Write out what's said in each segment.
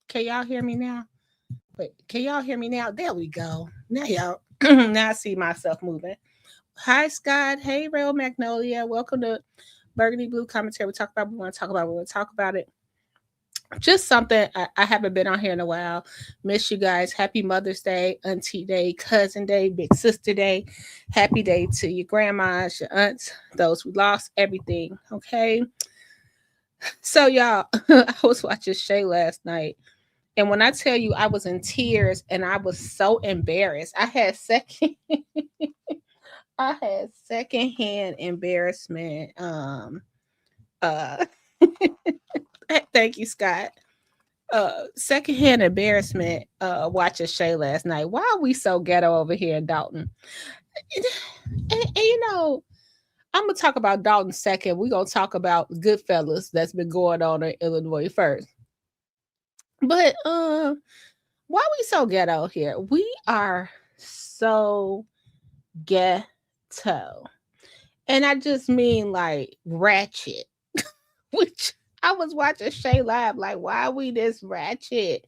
Can y'all hear me now? Wait, can y'all hear me now? There we go. Now y'all, now I see myself moving. Hi, Scott. Hey, Real Magnolia. Welcome to Burgundy Blue Commentary. We talk about what we want to talk about. We want to talk about it. Just something I haven't been on here in a while. Miss you guys. Happy Mother's Day, Auntie Day, Cousin Day, Big Sister Day. Happy day to your grandmas, your aunts, those who lost everything. Okay. So, y'all, I was watching Shay last night. And when I tell you I was in tears and I was so embarrassed, I had secondhand embarrassment. Uh thank you, Scott. Secondhand embarrassment watching Shay last night. Why are we so ghetto over here in Dalton? And you know, I'm gonna talk about Dalton second. We're gonna talk about Goodfellas that's been going on in Illinois first. But why we so ghetto here? We are so ghetto. And I just mean like ratchet. Which I was watching Shay live, like, why are we this ratchet?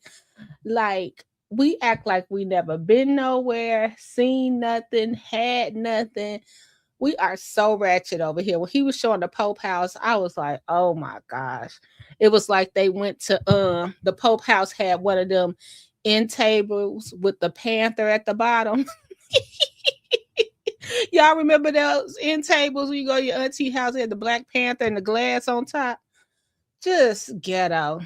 Like, we act like we never been nowhere, seen nothing, had nothing. We are so ratchet over here. When he was showing the Pope House, I was like, oh my gosh. It was like they went to the Pope House had one of them end tables with the panther at the bottom. Y'all remember those end tables when you go to your auntie house, had the Black Panther and the glass on top? Just ghetto.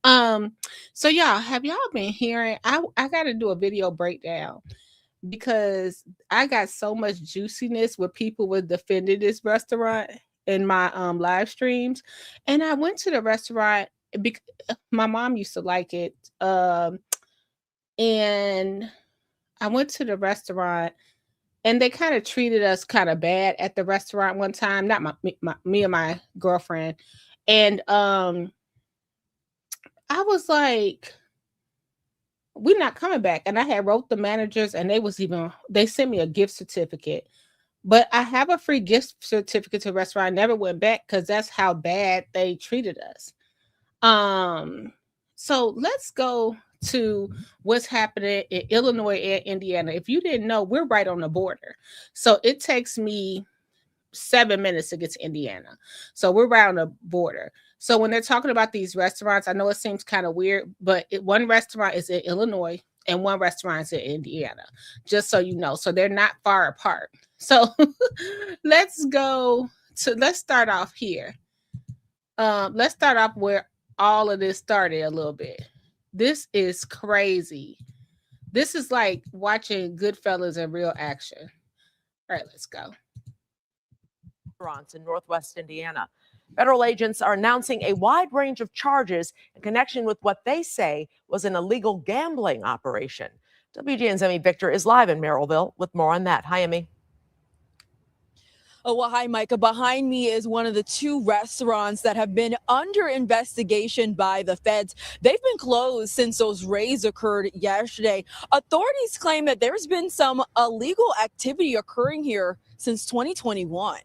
Um, so y'all, have y'all been hearing? I gotta do a video breakdown because I got so much juiciness where people were defending this restaurant in my live streams. And I went to the restaurant because my mom used to like it. And I went to the restaurant and they kind of treated us kind of bad at the restaurant one time, not me and my girlfriend. And I was like, we're not coming back. And I had wrote the managers and they sent me a gift certificate. But I have a free gift certificate to a restaurant. I never went back because that's how bad they treated us. So let's go to what's happening in Illinois and Indiana. If you didn't know, we're right on the border. So it takes me 7 minutes to get to Indiana. So we're right on the border. So when they're talking about these restaurants, I know it seems kind of weird, but one restaurant is in Illinois and one restaurant is in Indiana, just so you know. So they're not far apart. So let's start off here. Let's start off where all of this started a little bit. This is crazy. This is like watching Goodfellas in real action. All right, let's go. Restaurants in Northwest Indiana. Federal agents are announcing a wide range of charges in connection with what they say was an illegal gambling operation. WGN's Emmy Victor is live in Merrillville with more on that. Hi, Emmy. Oh, well, hi, Micah. Behind me is one of the two restaurants that have been under investigation by the feds. They've been closed since those raids occurred yesterday. Authorities claim that there's been some illegal activity occurring here since 2021.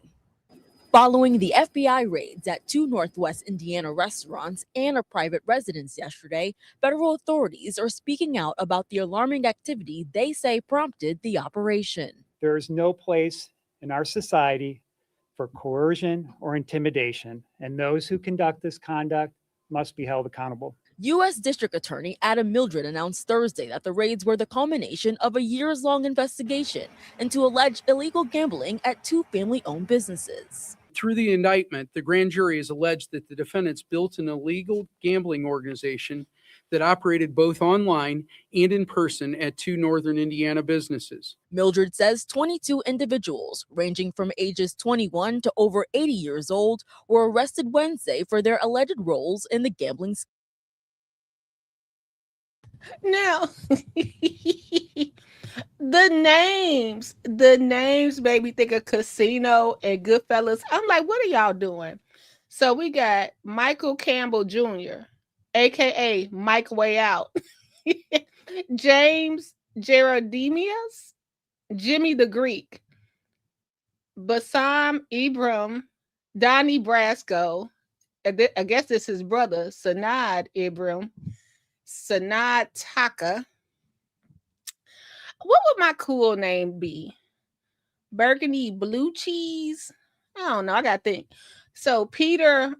Following the FBI raids at two Northwest Indiana restaurants and a private residence yesterday, federal authorities are speaking out about the alarming activity they say prompted the operation. There is no place in our society for coercion or intimidation, and those who conduct this conduct must be held accountable. U.S. District Attorney Adam Mildred announced Thursday that the raids were the culmination of a years-long investigation into alleged illegal gambling at two family-owned businesses. Through the indictment, the grand jury has alleged that the defendants built an illegal gambling organization that operated both online and in person at two northern Indiana businesses. Mildred says 22 individuals, ranging from ages 21 to over 80 years old, were arrested Wednesday for their alleged roles in the gambling scheme. Now, the names made me think of Casino and Goodfellas. I'm like, what are y'all doing? So we got Michael Campbell Jr., aka Mike Way Out, James Gerardemius, Jimmy the Greek, Bassam Ibram, Donnie Brasco. I guess this is his brother, Sanad Ibram, Sanaa Taka. What would my cool name be? Burgundy blue cheese? I don't know. I got to think. So Peter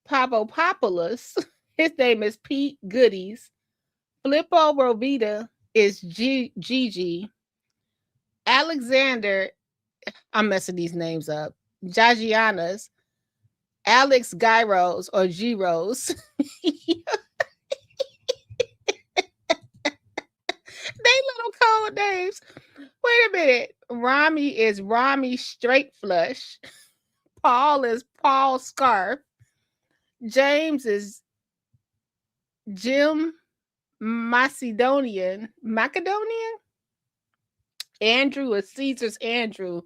Pavopoulos, his name is Pete Goodies. Filippo Rovita is Gigi. Alexander, I'm messing these names up. Jagianas. Alex Gyros or Giros. They little code names. Wait a minute. Rami is Rami Straight Flush. Paul is Paul Scarf. James is Jim Macedonian. Andrew is Caesar's Andrew.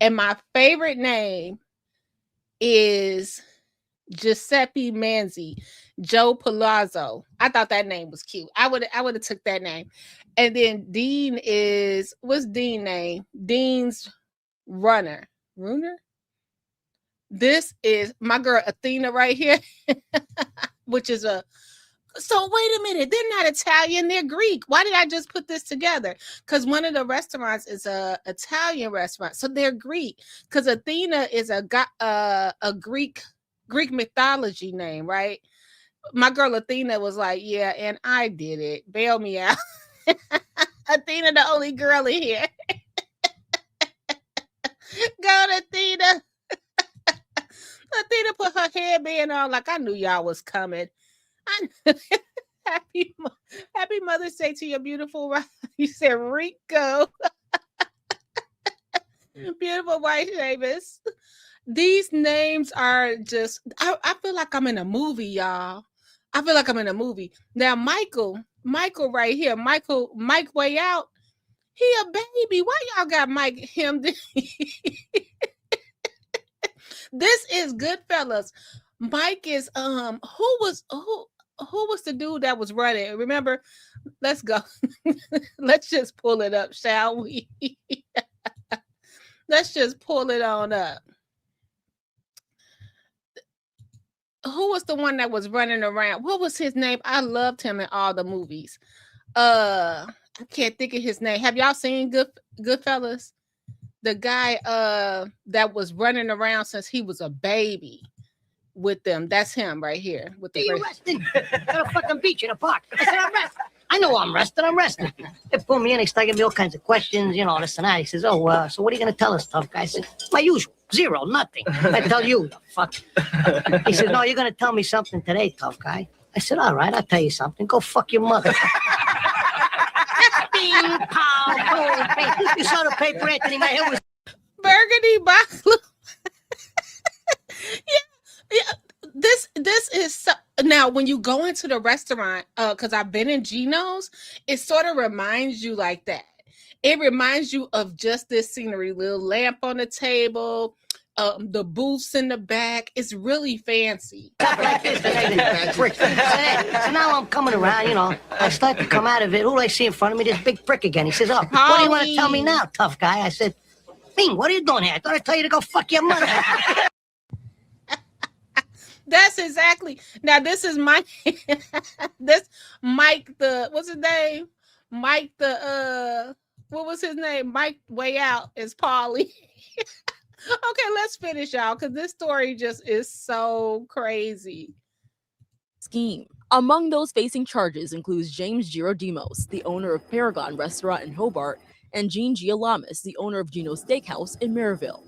And my favorite name is Giuseppe Manzi, Joe Palazzo. I thought that name was cute. I would have took that name. And then Dean is, what's Dean's name? Dean's Runner. This is my girl Athena right here, which is so wait a minute, they're not Italian, they're Greek. Why did I just put this together? Because one of the restaurants is a Italian restaurant, so they're Greek. Because Athena is a Greek mythology name, right? My girl Athena was like, yeah, and I did it. Bail me out. Athena, the only girl in here. Go to Athena. Athena put her headband on like I knew y'all was coming. Happy Mother's Day to your beautiful wife. You said Rico. Beautiful wife, Davis. These names are just, I feel like I'm in a movie, y'all. I feel like I'm in a movie. Now, Michael right here, Mike Way Out. He a baby. Why y'all got Mike him? This is Goodfellas. Mike is who was the dude that was running? Remember? Let's go. Let's just pull it up, shall we? Let's just pull it on up. Who was the one that was running around? What was his name? I loved him in all the movies. I can't think of his name. Have y'all seen Goodfellas? The guy that was running around since he was a baby with them. That's him right here. With the you resting? Got a fucking beach in a park. I said, I'm resting. I know I'm resting. They pull me in, they start giving me all kinds of questions, this and that. He says, so what are you going to tell us, tough guy? I said, my usual, zero, nothing. I tell you, the fuck. He says, no, you're going to tell me something today, tough guy. I said, all right, I'll tell you something. Go fuck your mother. Bing, pow, boom, bing. You saw the paper, Anthony, my head was... Burgundy Bottle. Yeah. This is so, now when you go into the restaurant, because I've been in Gino's, it sort of reminds you like that. It reminds you of just this scenery, little lamp on the table, the booths in the back. It's really fancy. Like this, so now I'm coming around, I start to come out of it. Who do I see in front of me? This big prick again. He says, oh, what do you want to tell me now, tough guy? I said, Bing, what are you doing here? I thought I'd tell you to go fuck your mother. That's exactly. Now, this is Mike. This Mike, what's his name? Mike, what was his name? Mike Way Out is Paulie. Okay, let's finish, y'all, because this story just is so crazy. Scheme. Among those facing charges includes James Girodimos, the owner of Paragon Restaurant in Hobart, and Gene Gialamas, the owner of Gino's Steakhouse in Maryville.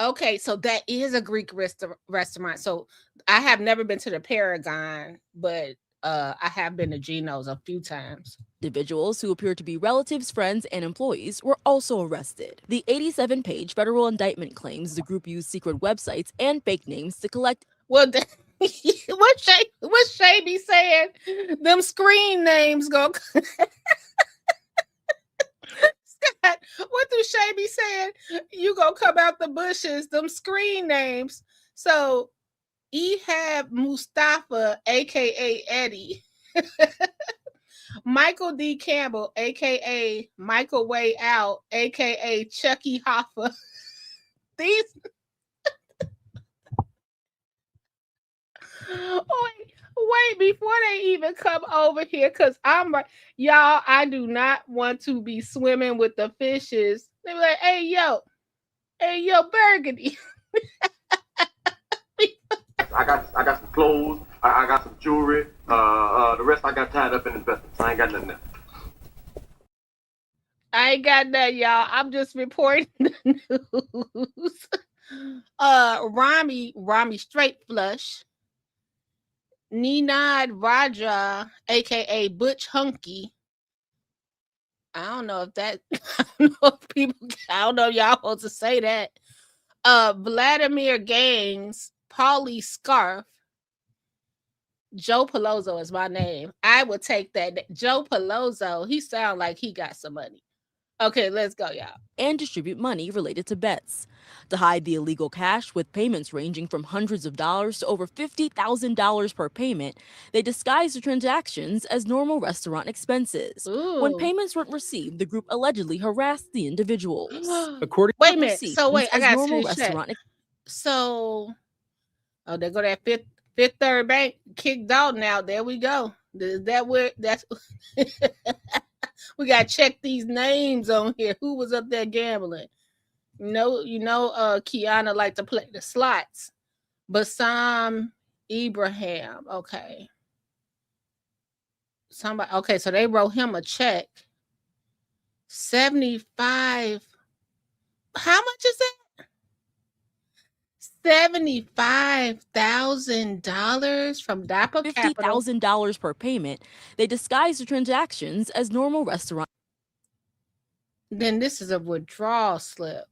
Okay, so that is a Greek restaurant. So I have never been to the Paragon, but I have been to Gino's a few times. Individuals who appear to be relatives, friends, and employees were also arrested. The 87-page federal indictment claims the group used secret websites and fake names to collect. Well, what Shay be saying? Them screen names go. Scott, what do Shay be saying? You gonna come out the bushes? Them screen names. So, Ehab Mustafa, aka Eddie. Michael D. Campbell, aka Michael Way Out, aka Chucky Hoffa. These. Wait, before they even come over here, because I'm like, y'all, I do not want to be swimming with the fishes. They be like, hey, yo, Burgundy. I got some clothes. I got some jewelry. The rest I got tied up in investments. I ain't got nothing else. I ain't got that, y'all. I'm just reporting the news. Rami Straight Flush, Ninad Raja, aka Butch Hunky. I don't know if that I don't know if people I don't know if y'all supposed to say that. Vladimir Gaines, Paulie Scarf, Joe Palozzo is my name. I would take that. Joe Palozzo, he sound like he got some money. Okay, let's go, y'all. And distribute money related to bets. To hide the illegal cash, with payments ranging from hundreds of dollars to over $50,000 per payment, they disguised the transactions as normal restaurant expenses. When Ooh. payments weren't received, the group allegedly harassed the individuals. According Wait a minute. So wait, I as got normal to check. restaurant. So, oh, there go that fifth third bank kicked Dalton out. There we go. Is that where that's we gotta check these names on here. Who was up there gambling? Kiana liked to play the slots. Bassam Ibrahim. Okay. Somebody. Okay, so they wrote him a check. 75. How much is that? $75,000 from Dapper Capital. $50,000 per payment. They disguised the transactions as normal restaurant. Then this is a withdrawal slip.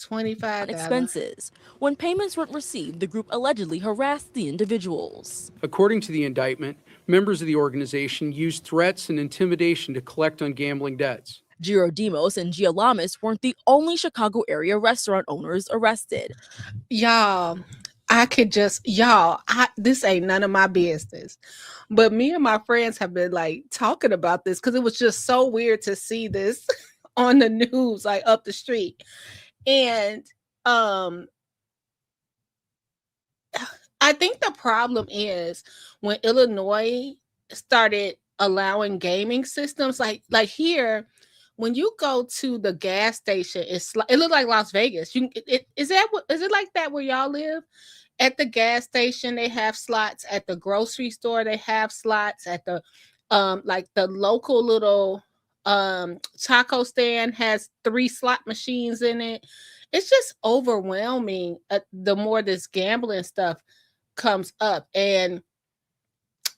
25 expenses. When payments weren't received, the group allegedly harassed the individuals. According to the indictment, members of the organization used threats and intimidation to collect on gambling debts. Giro Demos and Gia Lamas weren't the only Chicago area restaurant owners arrested. Y'all, this ain't none of my business. But me and my friends have been like talking about this because it was just so weird to see this on the news, like up the street. And I think the problem is when Illinois started allowing gaming systems, like here, when you go to the gas station, it looks like Las Vegas. Is it like that where y'all live? At the gas station, they have slots. At the grocery store, they have slots. At the like the local little taco stand has 3 slot machines in it. It's just overwhelming the more this gambling stuff comes up. And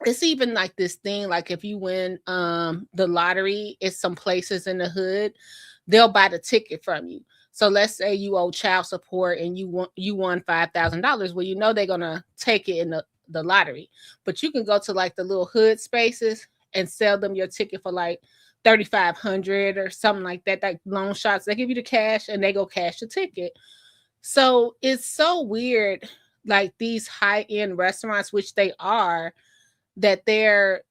it's even like this thing, like if you win the lottery, it's some places in the hood, they'll buy the ticket from you. So let's say you owe child support and you won $5,000. Well, they're gonna take it in the lottery, but you can go to like the little hood spaces and sell them your ticket for like $3,500 or something like that. Like loan shots, they give you the cash and they go cash the ticket. So it's so weird, like these high-end restaurants, which they are, that they're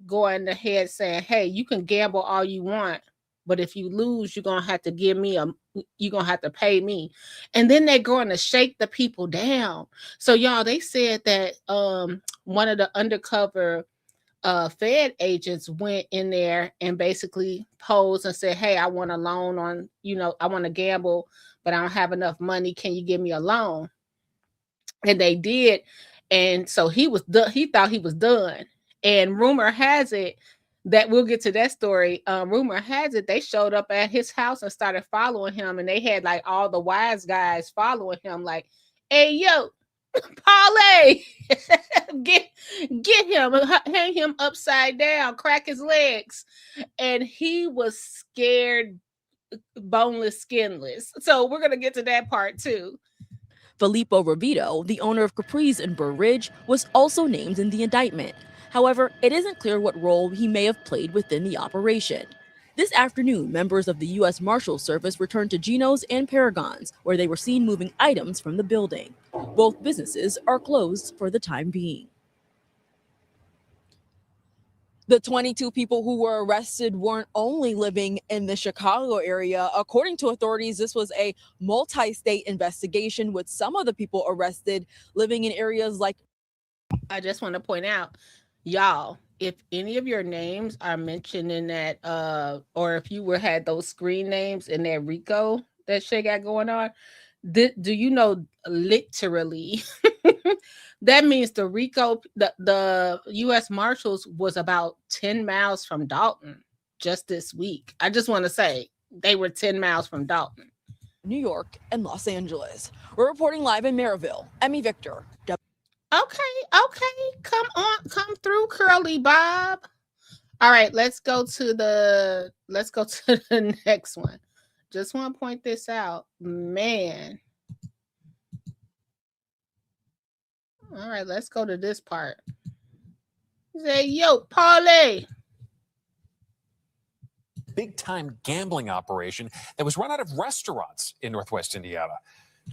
going ahead saying, hey, you can gamble all you want, but if you lose, you're gonna have to you're gonna have to pay me. And then they're going to shake the people down. So y'all, they said that one of the undercover Fed agents went in there and basically posed and said, hey, I want a loan on, I want to gamble, but I don't have enough money. Can you give me a loan? And they did. And so he thought he was done. And rumor has it that we'll get to that story. Rumor has it they showed up at his house and started following him. And they had like all the wise guys following him, like, hey, yo, Paulie, get him, hang him upside down, crack his legs. And he was scared, boneless, skinless. So we're going to get to that part too. Filippo Ravito, the owner of Capri's in Burr Ridge, was also named in the indictment. However, it isn't clear what role he may have played within the operation. This afternoon, members of the U.S. Marshals Service returned to Geno's and Paragon's, where they were seen moving items from the building. Both businesses are closed for the time being. The 22 people who were arrested weren't only living in the Chicago area. According to authorities, this was a multi-state investigation, with some of the people arrested living in areas like I just want to point out, y'all, if any of your names are mentioned in that, or if you had those screen names in that Rico that shit got going on, do you know literally that means the Rico, the U.S. Marshals was about 10 miles from Dalton just this week. I just want to say they were 10 miles from Dalton. New York and Los Angeles. We're reporting live in Maryville. Emmy Victor. Okay. Come through, Curly Bob. All right, let's go to the next one. Just want to point this out. Man. All right, let's go to this part. Say, yo, parlay. Big-time gambling operation that was run out of restaurants in Northwest Indiana.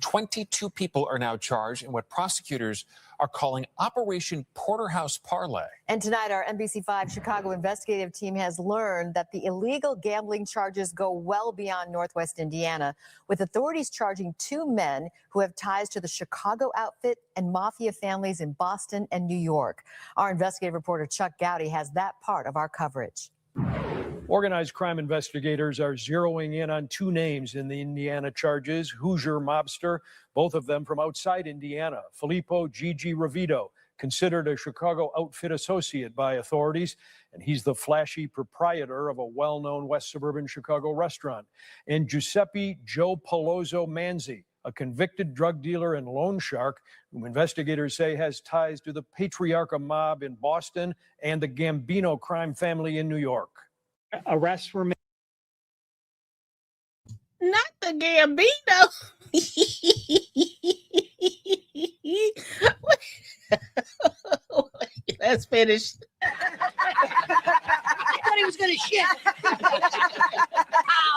22 people are now charged in what prosecutors are calling Operation Porterhouse Parlay. And tonight, our NBC5 Chicago investigative team has learned that the illegal gambling charges go well beyond Northwest Indiana, with authorities charging 2 men who have ties to the Chicago outfit and mafia families in Boston and New York. Our investigative reporter Chuck Gowdy has that part of our coverage. Organized crime investigators are zeroing in on 2 names in the Indiana charges, Hoosier mobster, both of them from outside Indiana. Filippo Gigi Ravito, considered a Chicago outfit associate by authorities, and he's the flashy proprietor of a well-known West suburban Chicago restaurant. And Giuseppe Joe Palozzo Manzi, a convicted drug dealer and loan shark, whom investigators say has ties to the Patriarcha mob in Boston and the Gambino crime family in New York. Arrests were made. Not the Gambino. Let's finish. I thought he was gonna shit.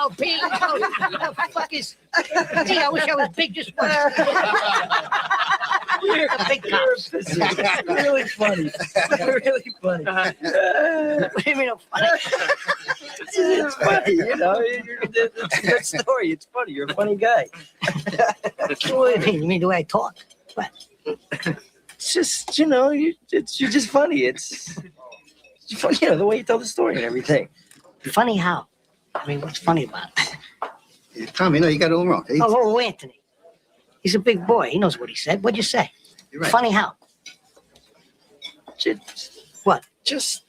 Ow, Pete. What the fuck is... Gee, I wish I was big just once. We're the big cops. Really funny. Really funny. What do you mean I'm funny? It's funny, you know. It's a good story. It's funny. You're a funny guy. What do you mean? You mean the way I talk? What? It's just, you know, you're just funny. It's funny, you know, the way you tell the story and everything. Funny how? I mean, what's funny about it? Tommy, no, you got it all wrong. Oh, Anthony. He's a big boy. He knows what he said. What'd you say? You're right. Funny how? What? Just.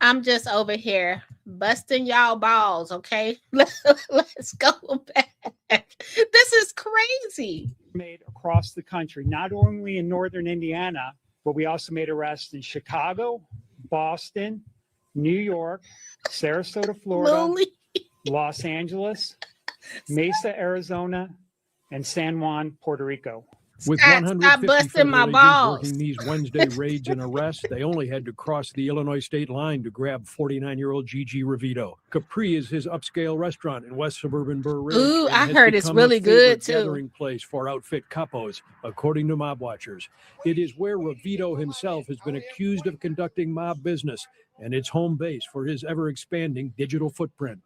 I'm just over here busting y'all balls, okay? Let's go back. This is crazy. Made across the country, not only in northern Indiana, but we also made arrests in Chicago, Boston, New York, Sarasota, Florida, Los Angeles, Mesa, Arizona, and San Juan, Puerto Rico. With Stop 150 busting federal my agents balls. working these Wednesday raids and arrests, they only had to cross the Illinois state line to grab 49-year-old Gigi Ravito. Capri is his upscale restaurant in west suburban Burr Ridge. Ooh, and I has heard it's become a really favorite good, too. gathering place for outfit capos, according to mob watchers. It is where Ravito himself has been accused of conducting mob business, and it's home base for his ever-expanding digital footprint.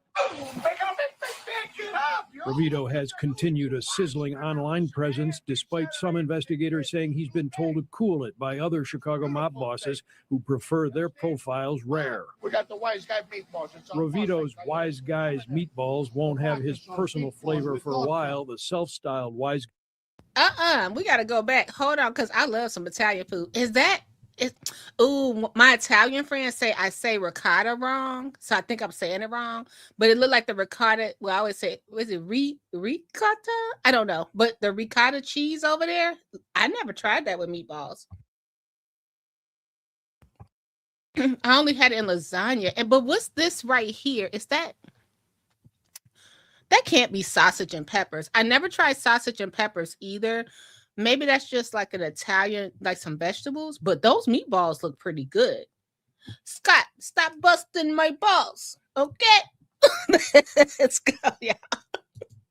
Ravito has continued a sizzling online presence, despite some investigators saying he's been told to cool it by other Chicago mob bosses who prefer their profiles rare. We got the wise guy meatballs. Ravito's Wise Guys meatballs won't have his personal flavor for a while. The self-styled Wise We got to go back. Hold on, because I love some Italian food. My Italian friends say I say ricotta wrong, so I think I'm saying it wrong. But it looked like the ricotta. Well, I always say, was it ricotta? I don't know, but the ricotta cheese over there, I never tried that with meatballs. I only had it in lasagna. But what's this right here? Is that can't be sausage and peppers? I never tried sausage and peppers either. Maybe that's just like an Italian, like some vegetables, but those meatballs look pretty good. Scott, stop busting my balls, okay? Let's go, yeah.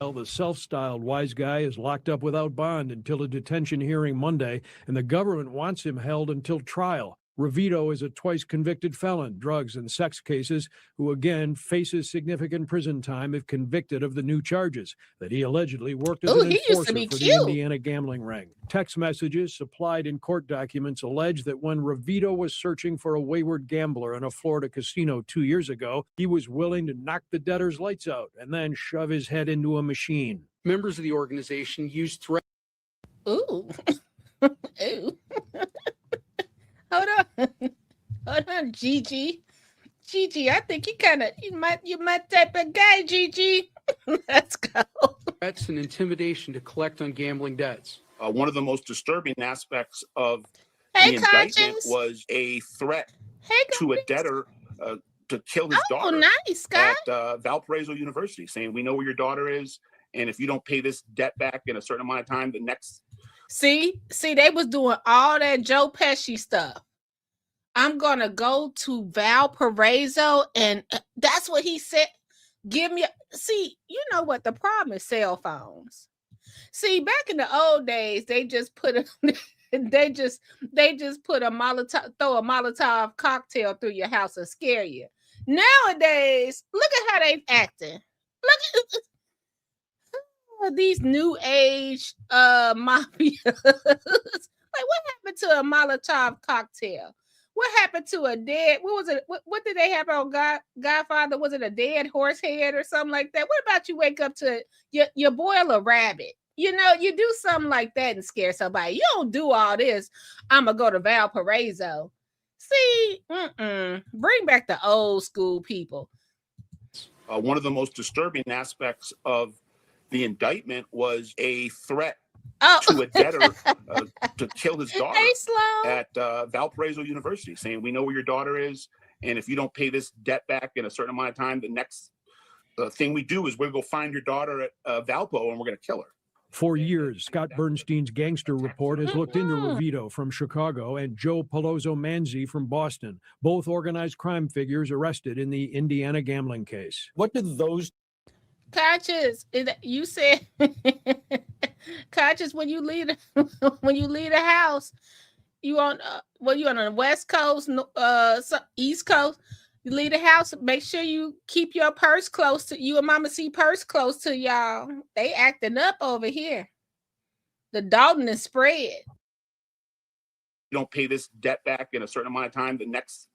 Well, the self-styled Wise Guy is locked up without bond until a detention hearing Monday, and the government wants him held until trial. Ravito is a twice convicted felon, drugs and sex cases, who again faces significant prison time if convicted of the new charges that he allegedly worked as an He used to enforcer be for cute. the Indiana gambling ring. Text messages supplied in court documents allege that when Ravito was searching for a wayward gambler in a Florida casino 2 years ago, he was willing to knock the debtor's lights out and then shove his head into a machine. Members of the organization used threats. Ooh. Ooh. Hold on, Gigi. Gigi, I think you my type of guy, Gigi. Let's go. Threats and intimidation to collect on gambling debts. One of the most disturbing aspects of Hey, the indictment Conscience. was a threat Hey, to a debtor to kill his daughter nice, Scott. at Valparaiso University, saying, "We know where your daughter is, and if you don't pay this debt back in a certain amount of time, the next..." See, they was doing all that Joe Pesci stuff. I'm gonna go to Valparaiso, and that's what he said. Give me. See, you know what the problem is? Cell phones. See, back in the old days, they just put a they just put a throw a Molotov cocktail through your house and scare you. Nowadays, look at how they acting. Look at these new age mafia. Like, what happened to a Molotov cocktail? What happened to a dead? What was it? What did they have on Godfather? Was it a dead horse head or something like that? What about you wake up to you boil a rabbit? You know, you do something like that and scare somebody. You don't do all this. I'm gonna go to Valparaiso. See, bring back the old school people. One of the most disturbing aspects of the indictment was a threat to a debtor to kill his daughter at Valparaiso University, saying, "We know where your daughter is, and if you don't pay this debt back in a certain amount of time, the next thing we do is we're going to go find your daughter at Valpo, and we're going to kill her." For years, Scott Bernstein's Gangster Report has looked into Ravito from Chicago and Joe Palozzo Manzi from Boston, both organized crime figures arrested in the Indiana gambling case. What did those... Conscious, you said, Conscious, when you leave the house, you on you on the West Coast, East Coast. You leave the house, make sure you keep your purse close to you and Mama C purse close to y'all. They acting up over here. The Dalton is spread. You don't pay this debt back in a certain amount of time, the next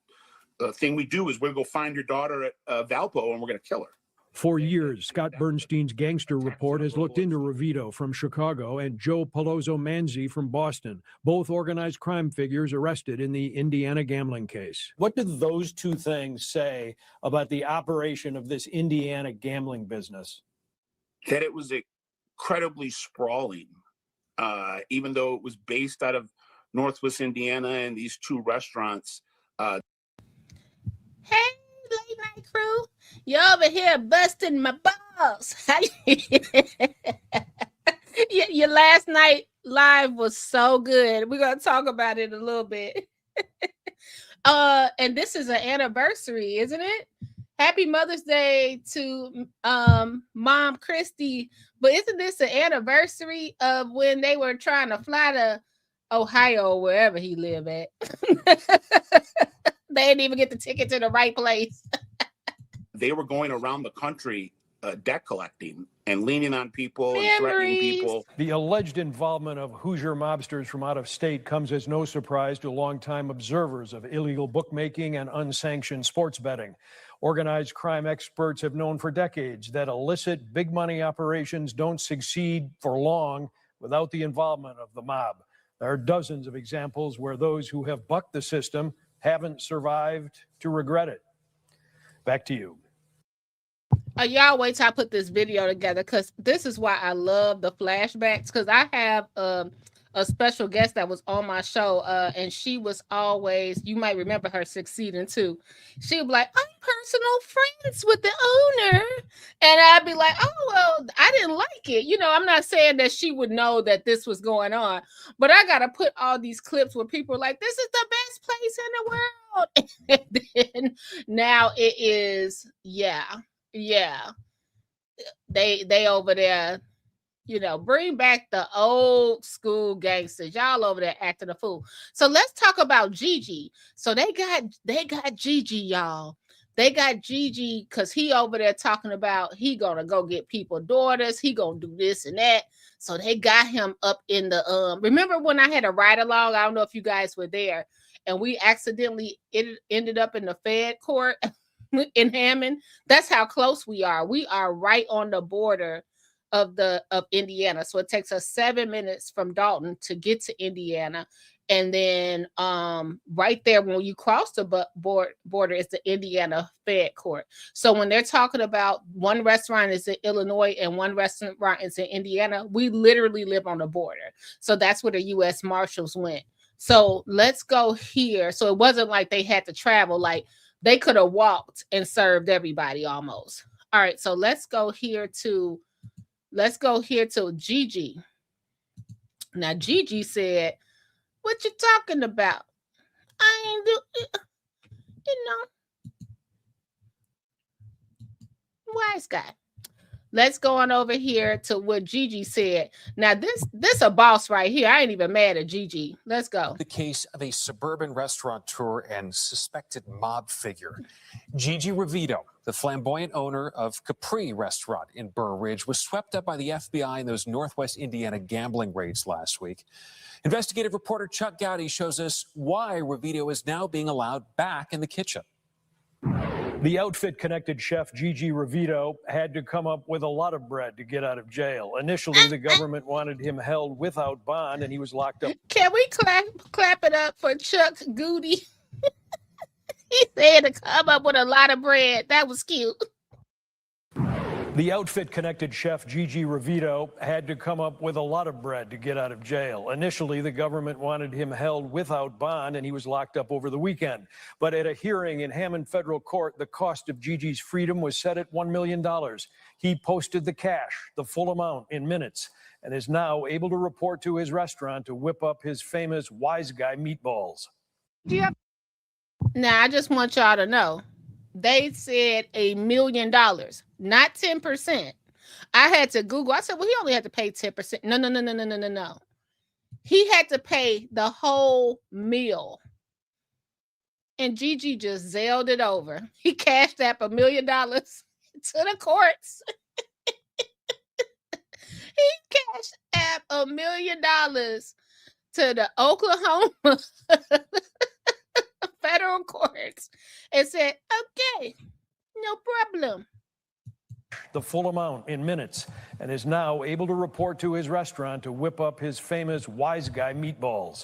thing we do is we're going to go find your daughter at Valpo, and we're going to kill her. For years, Scott Bernstein's Gangster Report has looked into Ravito from Chicago and Joe Palozzo Manzi from Boston, both organized crime figures arrested in the Indiana gambling case. What did those two things say about the operation of this Indiana gambling business? That it was incredibly sprawling, even though it was based out of Northwest Indiana and these two restaurants. Hey, late night crew. You over here busting my balls. Your last night live was so good. We're going to talk about it a little bit. And this is an anniversary, isn't it? Happy Mother's Day to Mom Christy. But isn't this an anniversary of when they were trying to fly to Ohio or wherever he lived at? They didn't even get the ticket to the right place. They were going around the country debt collecting and leaning on people and threatening people. The alleged involvement of Hoosier mobsters from out of state comes as no surprise to longtime observers of illegal bookmaking and unsanctioned sports betting. Organized crime experts have known for decades that illicit big money operations don't succeed for long without the involvement of the mob. There are dozens of examples where those who have bucked the system haven't survived to regret it. Back to you. Y'all wait till I put this video together, because this is why I love the flashbacks, because I have a special guest that was on my show, and she was always, you might remember her succeeding too. She would be like, I'm personal friends with the owner. And I'd be like, oh, well, I didn't like it. You know, I'm not saying that she would know that this was going on, but I got to put all these clips where people are like, this is the best place in the world. And then now it is, yeah. They over there You know, bring back the old school gangsters. Y'all over there acting a fool. So let's talk about Gigi. So they got Gigi, y'all. They got Gigi because he over there talking about he gonna go get people daughters. He gonna do this and that. So they got him up in the remember when I had a ride along? I don't know if you guys were there, and we accidentally ended up in the Fed court in Hammond. That's how close we are. We are right on the border of Indiana. So it takes us 7 minutes from Dalton to get to Indiana. And then right there when you cross the border is the Indiana Fed Court. So when they're talking about one restaurant is in Illinois and one restaurant is in Indiana, we literally live on the border. So that's where the U.S. Marshals went. So let's go here. So it wasn't like they had to travel. Like they could have walked and served everybody almost. All right. So let's go here to Gigi. Now, Gigi said, what you talking about? I ain't wise guy. Let's go on over here to what Gigi said. Now, this a boss right here. I ain't even mad at Gigi. Let's go. The case of a suburban restaurateur and suspected mob figure. Gigi Ravito, the flamboyant owner of Capri Restaurant in Burr Ridge, was swept up by the FBI in those Northwest Indiana gambling raids last week. Investigative reporter Chuck Gowdy shows us why Ravito is now being allowed back in the kitchen. The outfit-connected chef Gigi Ravito had to come up with a lot of bread to get out of jail. Initially, the government wanted him held without bond, and he was locked up. Can we clap it up for Chuck Goody? He said to come up with a lot of bread. That was cute. The outfit-connected chef Gigi Ravito had to come up with a lot of bread to get out of jail. Initially, the government wanted him held without bond, and he was locked up over the weekend. But at a hearing in Hammond Federal Court, the cost of Gigi's freedom was set at $1 million. He posted the cash, the full amount, in minutes, and is now able to report to his restaurant to whip up his famous wise guy meatballs. Now, I just want y'all to know. They said $1 million, not 10%. I had to Google. I said, well, he only had to pay 10%. No. He had to pay the whole meal. And Gigi just zailed it over. He cashed out $1 million to the courts. He cashed out $1 million to the Oklahoma federal courts and said, okay, no problem. The full amount in minutes, and is now able to report to his restaurant to whip up his famous wise guy meatballs.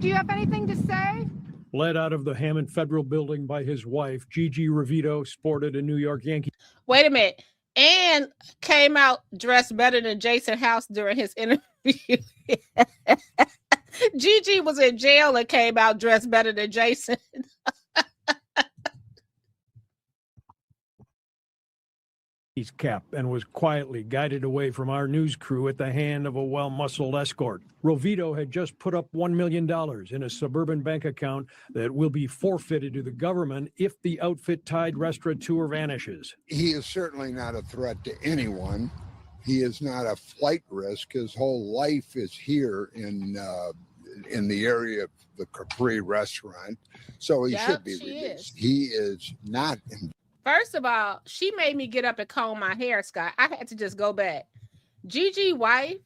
Do you have anything to say? Led out of the Hammond Federal Building by his wife, Gigi Ravito sported a New York Yankee. Wait a minute. And came out dressed better than Jason House during his interview. Gigi was in jail and came out dressed better than Jason. He's cap and was quietly guided away from our news crew at the hand of a well-muscled escort. Ravito had just put up $1 million in a suburban bank account that will be forfeited to the government if the outfit-tied restaurateur vanishes. He is certainly not a threat to anyone. He is not a flight risk. His whole life is here in the area of the Capri Restaurant, so he should be released. He is not in. First of all, she made me get up and comb my hair, Scott. I had to just go back. Gigi wife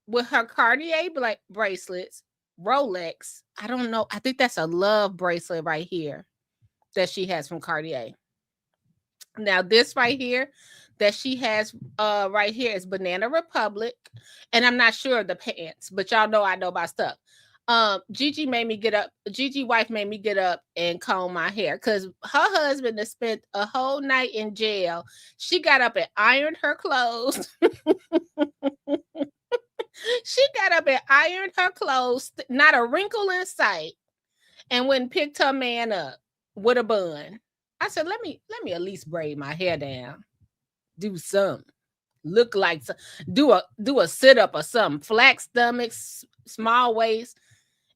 with her Cartier bracelets, Rolex. I don't know. I think that's a love bracelet right here that she has from Cartier. Now, this right here that she has right here is Banana Republic. And I'm not sure of the pants, but y'all know I know my stuff. Gigi wife made me get up and comb my hair because her husband has spent a whole night in jail. She got up and ironed her clothes. She got up and ironed her clothes, not a wrinkle in sight, and went and picked her man up with a bun. I said, let me at least braid my hair down. Do something. Look like do a sit-up or something. Flat stomachs, small waist.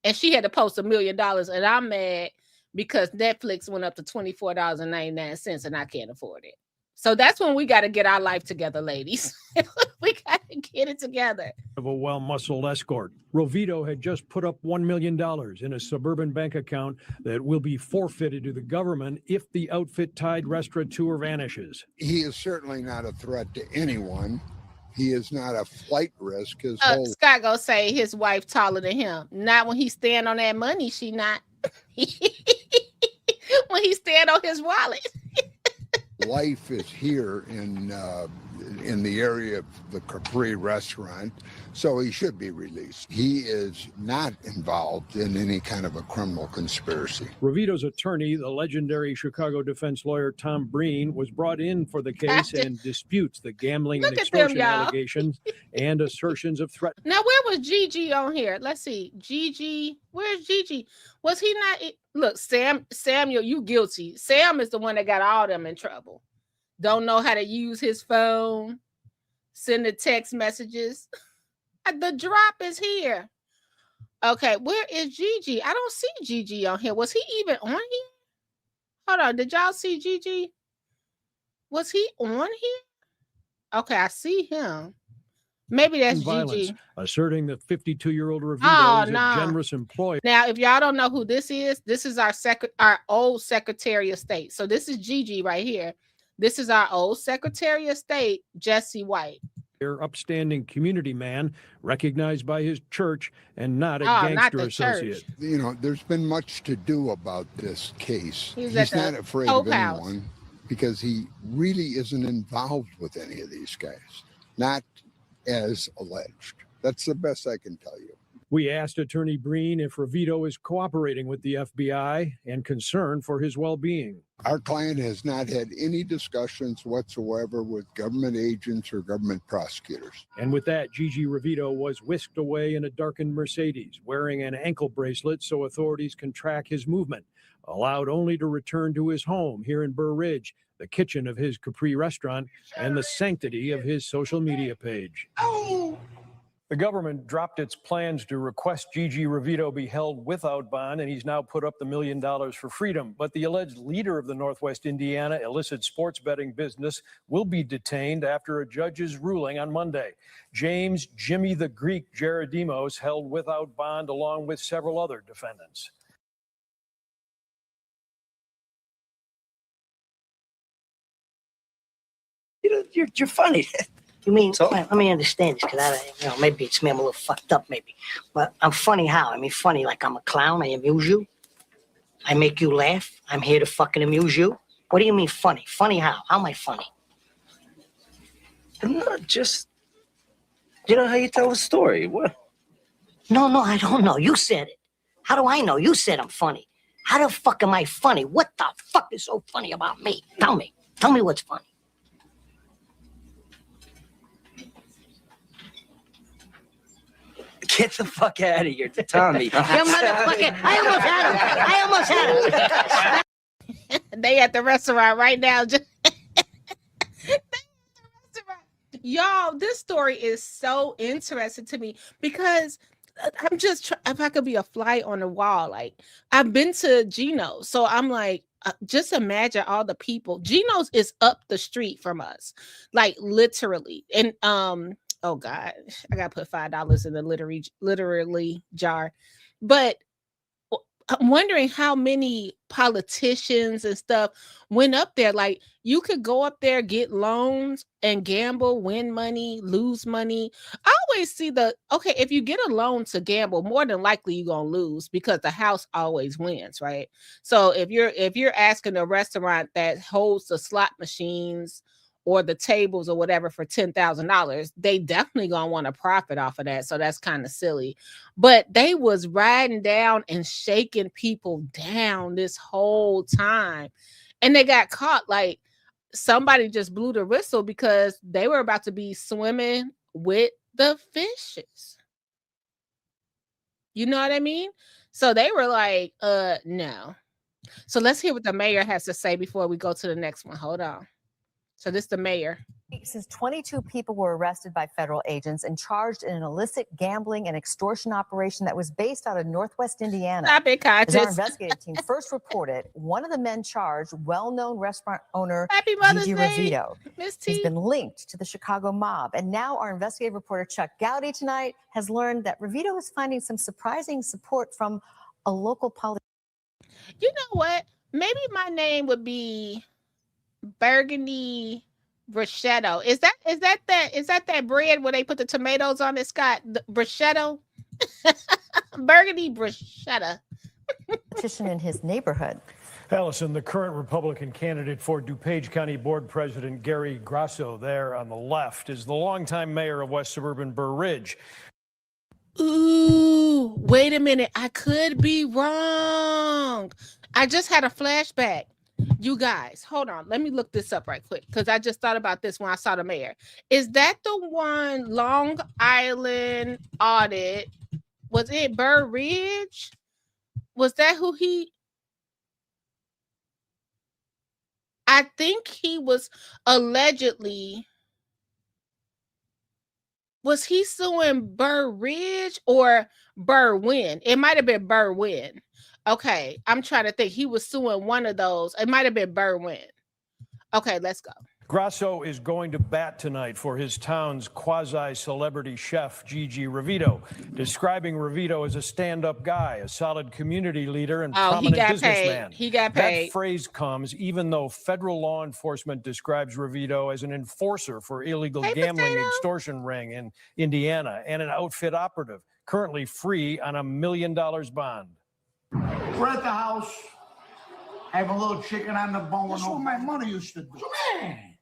And she had to post $1 million, and I'm mad because Netflix went up to $24.99, and I can't afford it. So that's when we got to get our life together, ladies. We got to get it together. Of a well-muscled escort. Rovito had just put up $1 million in a suburban bank account that will be forfeited to the government if the outfit-tied restaurateur vanishes. He is certainly not a threat to anyone. He is not a flight risk. Scott gonna say his wife taller than him. Not when he stand on that money, she not. When he stand on his wallet. Life is here in the area of the Capri restaurant, so he should be released. He is not involved in any kind of a criminal conspiracy. Rovito's attorney, the legendary Chicago defense lawyer Tom Breen, was brought in for the case and disputes the gambling and extortion allegations and assertions of threat. Now, where was Gigi on here? Let's see. Gigi, where's Gigi? Was he not? Look, Samuel, you guilty. Sam is the one that got all them in trouble. Don't know how to use his phone. Send the text messages. The drop is here. Okay, where is Gigi? I don't see Gigi on here. Was he even on here? Hold on. Did y'all see Gigi? Was he on here? Okay, I see him. Maybe that's Gigi. Asserting that 52-year-old Rovito is a generous employer. Now, if y'all don't know who this is our old Secretary of State. So this is Gigi right here. This is our old Secretary of State, Jesse White. Upstanding community man, recognized by his church and not a gangster associate. You know, there's been much to do about this case. He's not afraid of anyone because he really isn't involved with any of these guys. Not as alleged. That's the best I can tell you. We asked Attorney Breen if Rovito is cooperating with the FBI and concerned for his well-being. Our client has not had any discussions whatsoever with government agents or government prosecutors. And with that, Gigi Rovito was whisked away in a darkened Mercedes, wearing an ankle bracelet so authorities can track his movement, allowed only to return to his home here in Burr Ridge, the kitchen of his Capri restaurant, and the sanctity of his social media page. The government dropped its plans to request Gigi Rovito be held without bond, and he's now put up the $1 million for freedom. But the alleged leader of the Northwest Indiana illicit sports betting business will be detained after a judge's ruling on Monday. James Jimmy the Greek Gerodimos held without bond along with several other defendants. You're funny. You mean, let me understand this, because maybe it's me, I'm a little fucked up, maybe. But I'm funny how? I mean, funny like I'm a clown, I amuse you. I make you laugh. I'm here to fucking amuse you. What do you mean funny? Funny how? How am I funny? Not just, how you tell a story. What? No, I don't know. You said it. How do I know? You said I'm funny. How the fuck am I funny? What the fuck is so funny about me? Tell me. Tell me what's funny. Get the fuck out of here, Tommy. You motherfucker. I almost had him. They at the restaurant right now. Y'all, this story is so interesting to me because I'm just, if I could be a fly on the wall, like I've been to Geno's. So I'm like, just imagine all the people. Geno's is up the street from us, like literally. And, oh God, I gotta put $5 in the literally jar. But I'm wondering how many politicians and stuff went up there. Like you could go up there, get loans and gamble, win money, lose money. I always see if you get a loan to gamble, more than likely you're gonna lose because the house always wins, right? So if you're asking a restaurant that holds the slot machines or the tables or whatever for $10,000, they definitely gonna want to profit off of that. So that's kind of silly. But they was riding down and shaking people down this whole time. And they got caught. Like somebody just blew the whistle because they were about to be swimming with the fishes. You know what I mean? So they were like, no. So let's hear what the mayor has to say before we go to the next one. Hold on. So this is the mayor. Since 22 people were arrested by federal agents and charged in an illicit gambling and extortion operation that was based out of Northwest Indiana. Stop it, As our Conscious. investigative team first reported, one of the men charged, well-known restaurant owner Happy Mother's Gigi Day, Ravito, Miss has T. been linked to the Chicago mob. And now our investigative reporter Chuck Gowdy tonight has learned that Ravito is finding some surprising support from a local politician. You know what? Maybe my name would be Burgundy Bruschetto. Is that bread where they put the tomatoes on it, Scott? The bruschetto? Burgundy Bruschetta. Petition in his neighborhood. Allison, the current Republican candidate for DuPage County Board President Gary Grasso, there on the left, is the longtime mayor of West Suburban Burr Ridge. Ooh, wait a minute. I could be wrong. I just had a flashback. You guys, hold on. Let me look this up right quick because I just thought about this when I saw the mayor. Is that the one Long Island audit? Was it Burr Ridge? Was that who he? I think he was allegedly. Was he suing Burr Ridge or Burwin? It might have been Burwin. Okay, I'm trying to think. He was suing one of those. It might have been Burwin. Okay, let's go. Grasso is going to bat tonight for his town's quasi-celebrity chef, Gigi Ravito, describing Ravito as a stand-up guy, a solid community leader, and prominent businessman. He got paid. That phrase comes even though federal law enforcement describes Ravito as an enforcer for illegal gambling extortion ring in Indiana and an outfit operative, currently free on $1 million bond. We're at the house, have a little chicken on the bone. That's what my mother used to do.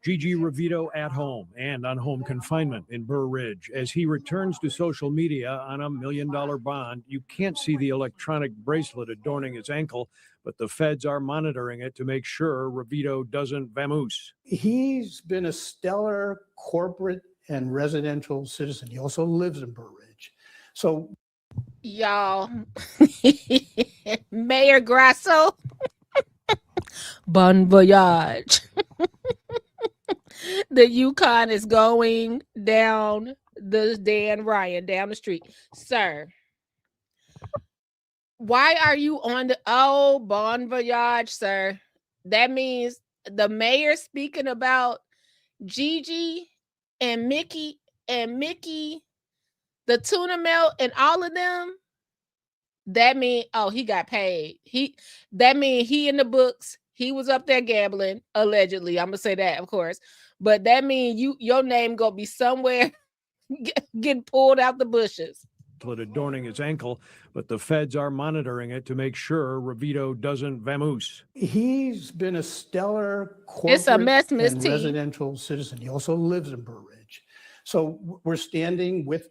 Gigi Ravito at home and on home confinement in Burr Ridge. As he returns to social media on $1 million bond, you can't see the electronic bracelet adorning his ankle, but the feds are monitoring it to make sure Ravito doesn't vamoose. He's been a stellar corporate and residential citizen. He also lives in Burr Ridge. So, y'all, Mayor Grasso, bon voyage. The Yukon is going down the Dan Ryan down the street. Sir, why are you on the bon voyage, sir? That means the mayor speaking about Gigi and Mickey, the tuna melt and all of them. That mean he got paid. That mean he in the books. He was up there gambling, allegedly. I'm gonna say that, of course. But that means your name gonna be somewhere getting pulled out the bushes. Adorning his ankle, but the feds are monitoring it to make sure Ravito doesn't vamoose. He's been a stellar corporate and residential citizen. He also lives in Burr Ridge. So we're standing with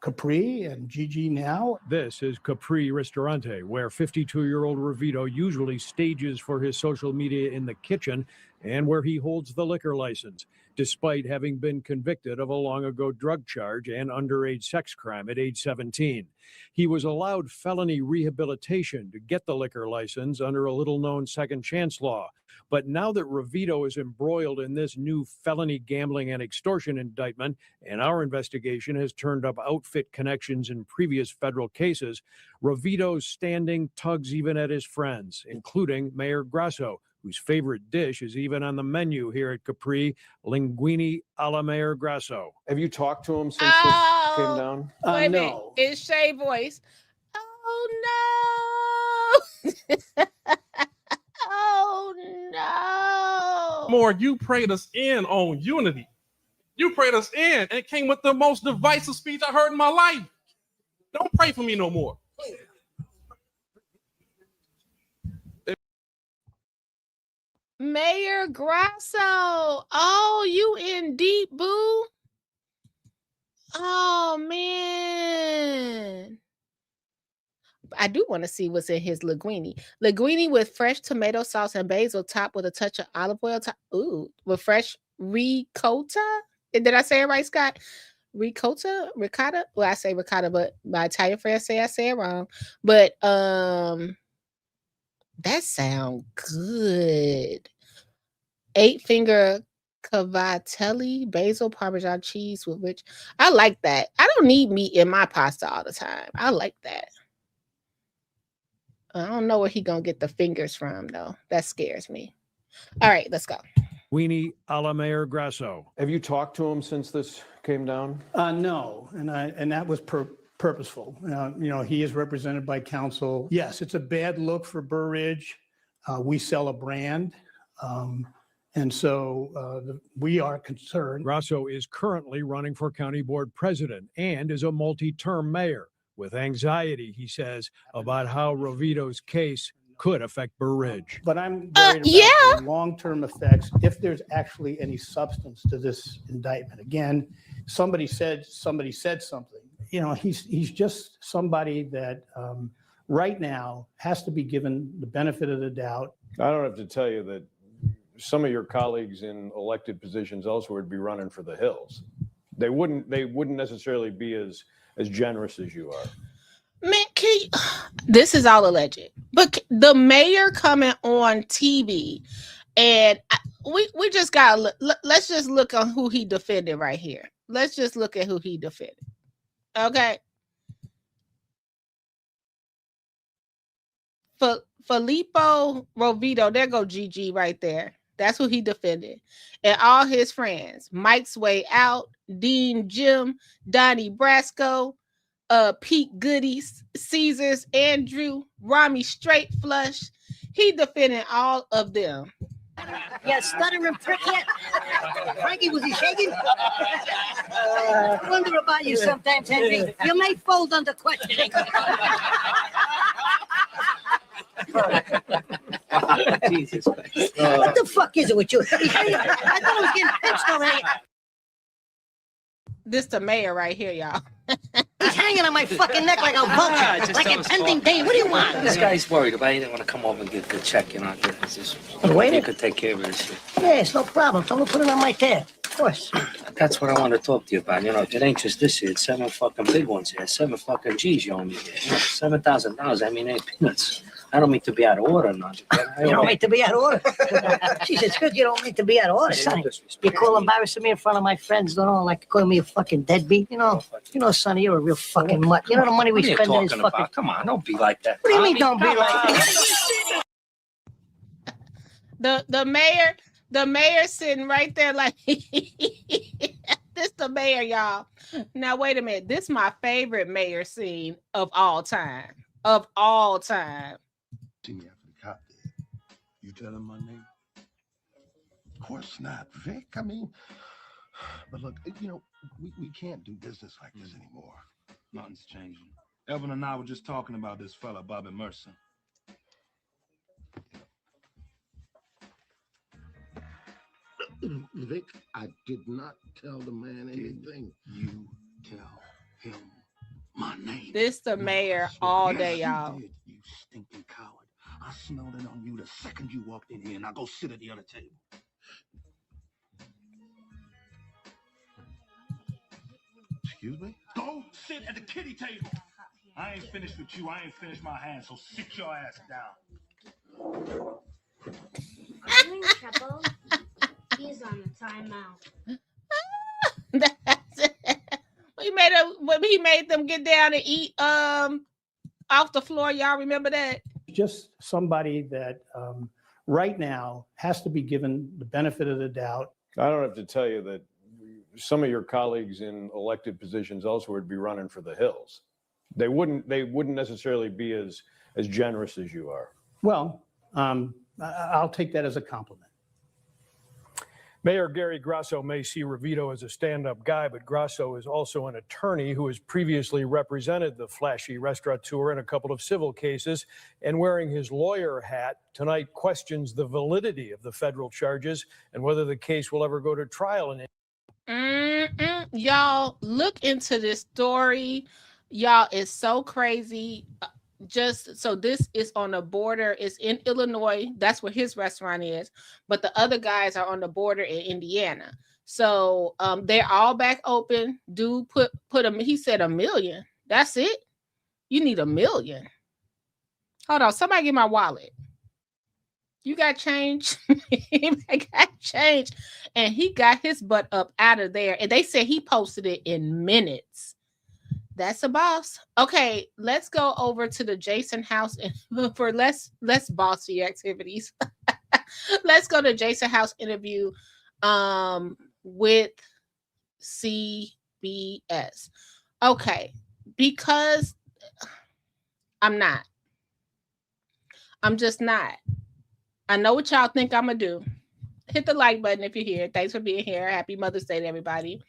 Capri and Gigi now. This is Capri Ristorante, where 52-year-old Ravito usually stages for his social media in the kitchen and where he holds the liquor license, despite having been convicted of a long-ago drug charge and underage sex crime at age 17. He was allowed felony rehabilitation to get the liquor license under a little-known second chance law. But now that Ravito is embroiled in this new felony gambling and extortion indictment, and our investigation has turned up outfit connections in previous federal cases, Ravito's standing tugs even at his friends, including Mayor Grasso, whose favorite dish is even on the menu here at Capri, linguine alla Mayor Grasso. Have you talked to him since this came down? Wait a minute. It's Shay voice. Oh no. Oh no. More, you prayed us in on unity. You prayed us in, and it came with the most divisive speech I heard in my life. Don't pray for me no more. Mayor Grasso. Oh, you in deep, boo. Oh man. I do want to see what's in his linguine. Linguine with fresh tomato sauce and basil, topped with a touch of olive oil. Ooh, with fresh ricotta. Did I say it right, Scott? Ricotta? Well, I say ricotta, but my Italian friends say I say it wrong. But that sounds good. 8-finger Cavatelli, basil, Parmesan cheese with rich. I like that. I don't need meat in my pasta all the time. I like that. I don't know where he gonna get the fingers from though. That scares me. All right, let's go. Weenie a la Mayor Grasso. Have you talked to him since this came down? No, and that was purposeful. He is represented by counsel. Yes, it's a bad look for Burr Ridge. We sell a brand, and so we are concerned. Grasso is currently running for county board president and is a multi-term mayor with anxiety, he says, about how Rovito's case could affect Burr Ridge. But I'm worried about the long-term effects if there's actually any substance to this indictment. Again, somebody said something. He's just somebody that right now has to be given the benefit of the doubt. I don't have to tell you that some of your colleagues in elected positions elsewhere would be running for the hills. They wouldn't necessarily be as generous as you are. Man, this is all alleged, but the mayor coming on TV, and we just gotta let's just look on who he defended right here. Let's just look at who he defended. Okay, Filippo Rovito, there go Gigi right there. That's who he defended, and all his friends: Mike's Way Out, Dean Jim, Donnie Brasco, Pete Goody, Caesars, Andrew, Rami Straight Flush. He defended all of them. Yeah, stuttering prick yet? Frankie, was he shaking? I wonder about you sometimes, Henry. You may fold under questioning. Jesus Christ. What the fuck is it with you? I thought I was getting pinched already. This the mayor right here, y'all. He's hanging on my fucking neck like a vulture, like a pending day. What do you want? This guy's worried about. He didn't want to come over and get the check. It's just, he could take care of this shit. Yeah, it's no problem. Tell him to put it on my tab. Of course. That's what I want to talk to you about. It ain't just this here. It's 7 fucking big ones here. 7 fucking G's you owe me here. $7,000. I mean, ain't peanuts. I don't mean to be out of order, no. You don't mean to be out of order? Jeez, it's good you don't mean to be out of order, Sonny. You call embarrassing me in front of my friends, like calling me a fucking deadbeat, Sonny, you're a real fucking mutt. You know the money we spend in this fucking... Come on, don't be like that. What do you mean don't be like that? The mayor sitting right there like... This the mayor, y'all. Now, wait a minute. This is my favorite mayor scene of all time. Of all time. See me after the cop did. You tell him my name? Of course not, Vic. I mean, but look, we can't do business like this anymore. Nothing's changing. Evan and I were just talking about this fella, Bobby Mercer. Vic, I did not tell the man anything. You tell him my name. This the mayor all day, y'all. You stinking coward. I smelled it on you the second you walked in here. Now go sit at the other table. Excuse me? Go sit at the kitty table. I ain't finished with you. I ain't finished my hand, so sit your ass down. I'm in trouble. He's on a timeout. That's it. He made them get down and eat off the floor. Y'all remember that? Just somebody that right now has to be given the benefit of the doubt. I don't have to tell you that some of your colleagues in elected positions elsewhere would be running for the hills. They wouldn't necessarily be as generous as you are. Well, I'll take that as a compliment. Mayor Gary Grasso may see Rovito as a stand-up guy, but Grasso is also an attorney who has previously represented the flashy restaurateur in a couple of civil cases, and wearing his lawyer hat tonight questions the validity of the federal charges and whether the case will ever go to trial. Y'all, look into this story. Y'all, it's so crazy. Just so this is on the border. It's in Illinois. That's where his restaurant is. But the other guys are on the border in Indiana. So they're all back open. Dude put him. He said $1 million. That's it. You need $1 million. Hold on. Somebody get my wallet. You got change. He got change. And he got his butt up out of there. And they said he posted it in minutes. That's a boss. Okay, let's go over to the Jason house and for less bossy activities. Let's go to Jason house interview with CBS. Okay, because I'm just not. I know what y'all think I'm gonna do. Hit the like button if you're here. Thanks for being here. Happy Mother's Day to everybody.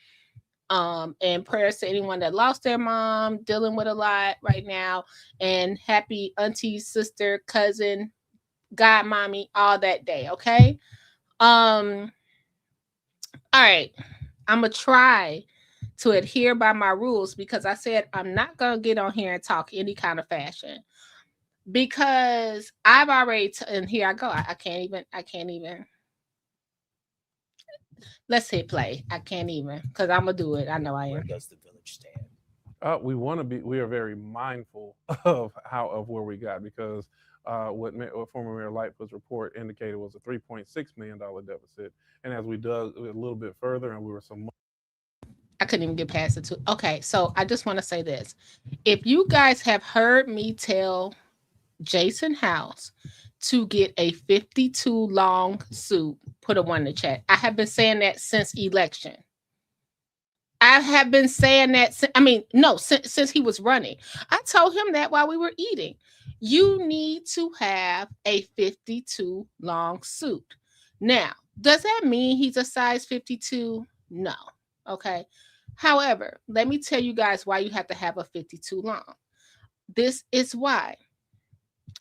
And prayers to anyone that lost their mom, dealing with a lot right now. And happy auntie, sister, cousin, godmommy, all that day. Okay. All right. I'm gonna try to adhere by my rules because I said I'm not gonna get on here and talk any kind of fashion. Because I've already and here I go. I can't even. Let's hit play. I can't even because I'm gonna do it. I know I am. Where does the village stand? We are very mindful of where we got because what former Mayor Lightfoot's report indicated was a $3.6 million deficit, and as we dug a little bit further, and we were some. I couldn't even get past it too. Okay, so I just want to say this: if you guys have heard me tell Jason House to get a 52 long suit, put a 1 in the chat. I have been saying that since election. I have been saying that. Since he was running. I told him that while we were eating. You need to have a 52 long suit. Now, does that mean he's a size 52? No. Okay. However, let me tell you guys why you have to have a 52 long. This is why.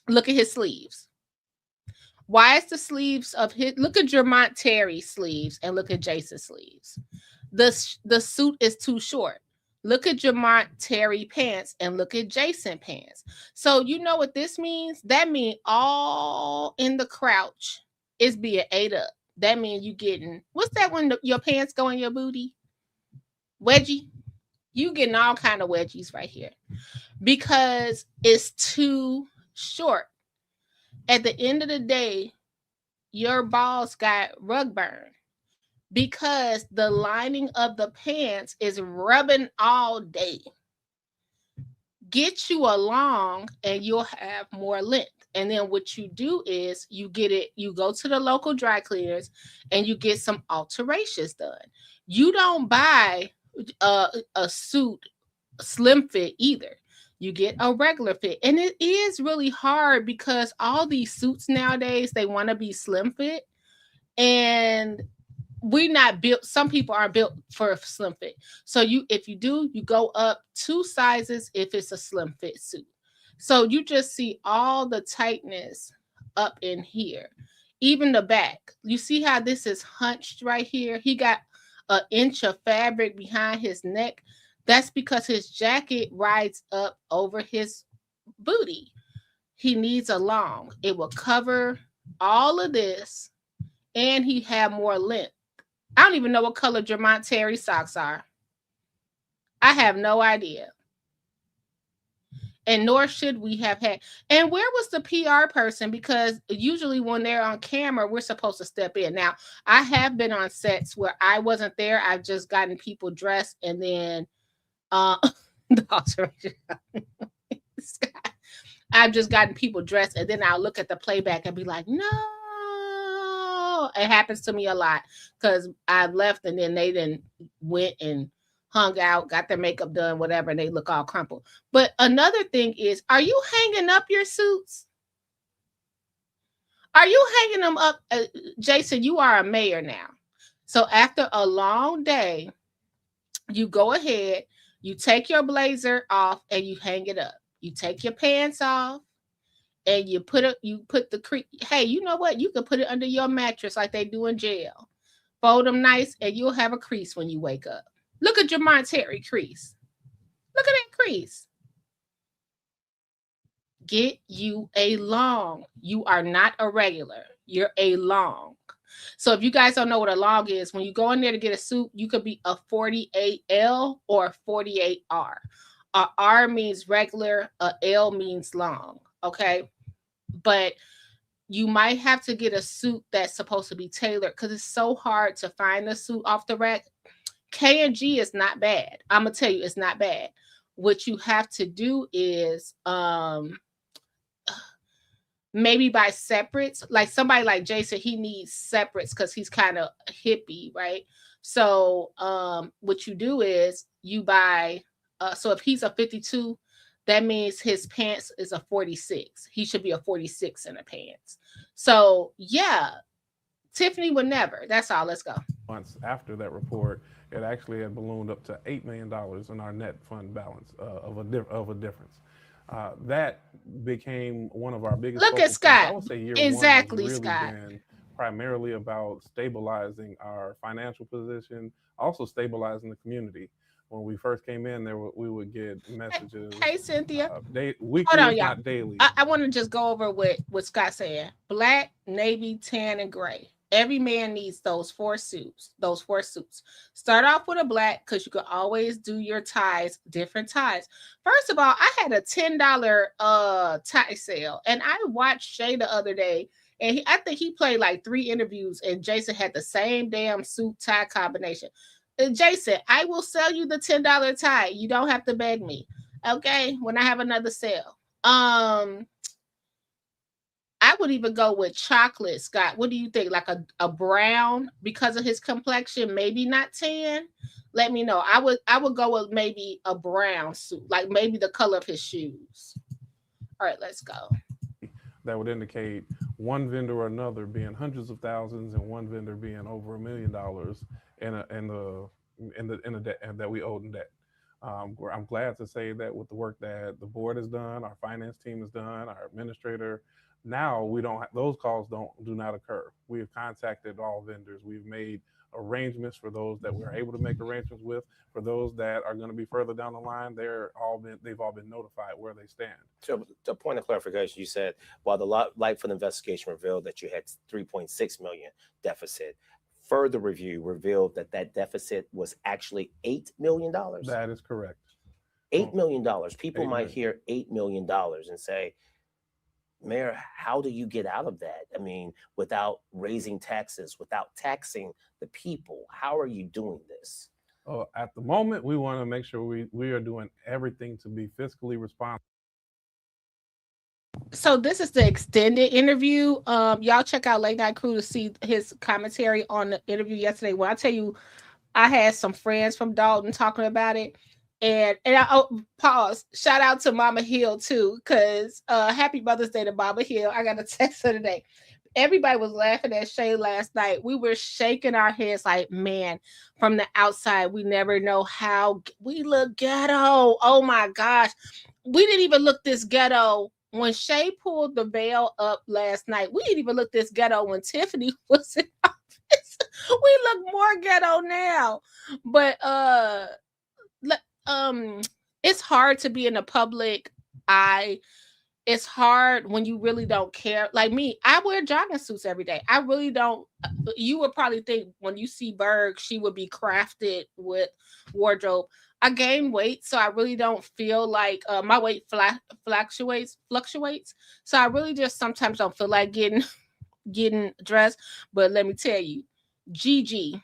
Look at his sleeves. Why is the sleeves of his look at Jermont Terry's sleeves and look at Jason's sleeves. The suit is too short. Look at Jermont Terry pants and look at Jason pants. So you know what this means? That means all in the crouch is being ate up. That means you getting what's that when your pants go in your booty? Wedgie. You getting all kind of wedgies right here because it's too short. At the end of the day, your balls got rug burn because the lining of the pants is rubbing all day. Get you along and you'll have more length. And then what you do is you go to the local dry cleaners and you get some alterations done. You don't buy a suit slim fit either. You get a regular fit. And it is really hard because all these suits nowadays, they want to be slim fit. And we're not built, some people are built for a slim fit. So if you do, you go up 2 sizes if it's a slim fit suit. So you just see all the tightness up in here. Even the back. You see how this is hunched right here? He got an inch of fabric behind his neck. That's because his jacket rides up over his booty. He needs a long. It will cover all of this, and he have more length. I don't even know what color Jermont Terry socks are. I have no idea. And nor should we have had. And where was the PR person? Because usually when they're on camera, we're supposed to step in. Now, I have been on sets where I wasn't there. I've just gotten people dressed and then the alteration. I've just gotten people dressed and then I'll look at the playback and be like, no. It happens to me a lot because I left and then they then went and hung out, got their makeup done, whatever, and they look all crumpled. But another thing is, are you hanging up your suits? Are you hanging them up? Jason, you are a mayor now. So after a long day, you go ahead, you take your blazer off and you hang it up. You take your pants off and you put the crease. Hey, you know what? You can put it under your mattress like they do in jail. Fold them nice and you'll have a crease when you wake up. Look at Jermont Terry crease. Look at that crease. Get you a long. You are not a regular. You're a long. So if you guys don't know what a long is, when you go in there to get a suit, you could be a 48L or a 48R. A R means regular, a L means long. Okay. But you might have to get a suit that's supposed to be tailored because it's so hard to find a suit off the rack. K&G is not bad. I'm gonna tell you, it's not bad. What you have to do is maybe buy separates. Like somebody like Jason, he needs separates because he's kind of hippie, right? So what you do is you buy. So if he's a 52, that means his pants is a 46. He should be a 46 in the pants. So yeah, Tiffany would never. That's all. Let's go. Months after that report, it actually had ballooned up to $8 million in our net fund balance of a difference. That became one of our biggest. Look at Scott. I would say year exactly, one has really Scott. been primarily about stabilizing our financial position, also stabilizing the community. When we first came in, we would get messages. Hey, Cynthia. Weekly, Hold on, if y'all. not daily. I want to just go over what Scott said. Black, navy, tan, and gray. Every man needs those four suits. Start off with a black because you can always do your ties, different ties. First of all, I had a $10 tie sale, and I watched Shay the other day, and I think he played like 3 interviews, and Jason had the same damn suit tie combination. Jason, I will sell you the $10 tie. You don't have to beg me, okay? When I have another sale. I would even go with chocolate, Scott. What do you think? Like a brown because of his complexion, maybe not tan. Let me know. I would go with maybe a brown suit, like maybe the color of his shoes. All right, let's go. That would indicate one vendor or another being hundreds of thousands and one vendor being over $1 million in the debt that we owed in debt. I'm glad to say that with the work that the board has done, our finance team has done, our administrator. Now we don't. Those calls do not occur. We have contacted all vendors. We've made arrangements for those that we're able to make arrangements with. For those that are going to be further down the line, they've all been notified where they stand. So, the point of clarification, you said while the Lightfoot investigation revealed that you had $3.6 million deficit, further review revealed that deficit was actually $8 million. That is correct. $8 million. People might hear $8 million and say, Mayor, how do you get out of that? I mean, without raising taxes, without taxing the people, how are you doing this? At the moment, we want to make sure we are doing everything to be fiscally responsible. So this is the extended interview. Y'all check out Late Night Crew to see his commentary on the interview yesterday. When I tell you, I had some friends from Dalton talking about it. And I pause. Shout out to Mama Hill too, because happy Mother's Day to Mama Hill. I got a text her today. Everybody was laughing at Shay last night. We were shaking our heads like, man, from the outside, we never know how we look ghetto. Oh my gosh. We didn't even look this ghetto when Shay pulled the veil up last night. We didn't even look this ghetto when Tiffany was in office. We look more ghetto now. But it's hard to be in the public eye. It's hard when you really don't care. Like me, I wear jogging suits every day. I really don't. You would probably think when you see Berg, she would be crafted with wardrobe. I gain weight, so I really don't feel like my weight fluctuates. So I really just sometimes don't feel like getting dressed. But let me tell you, Gigi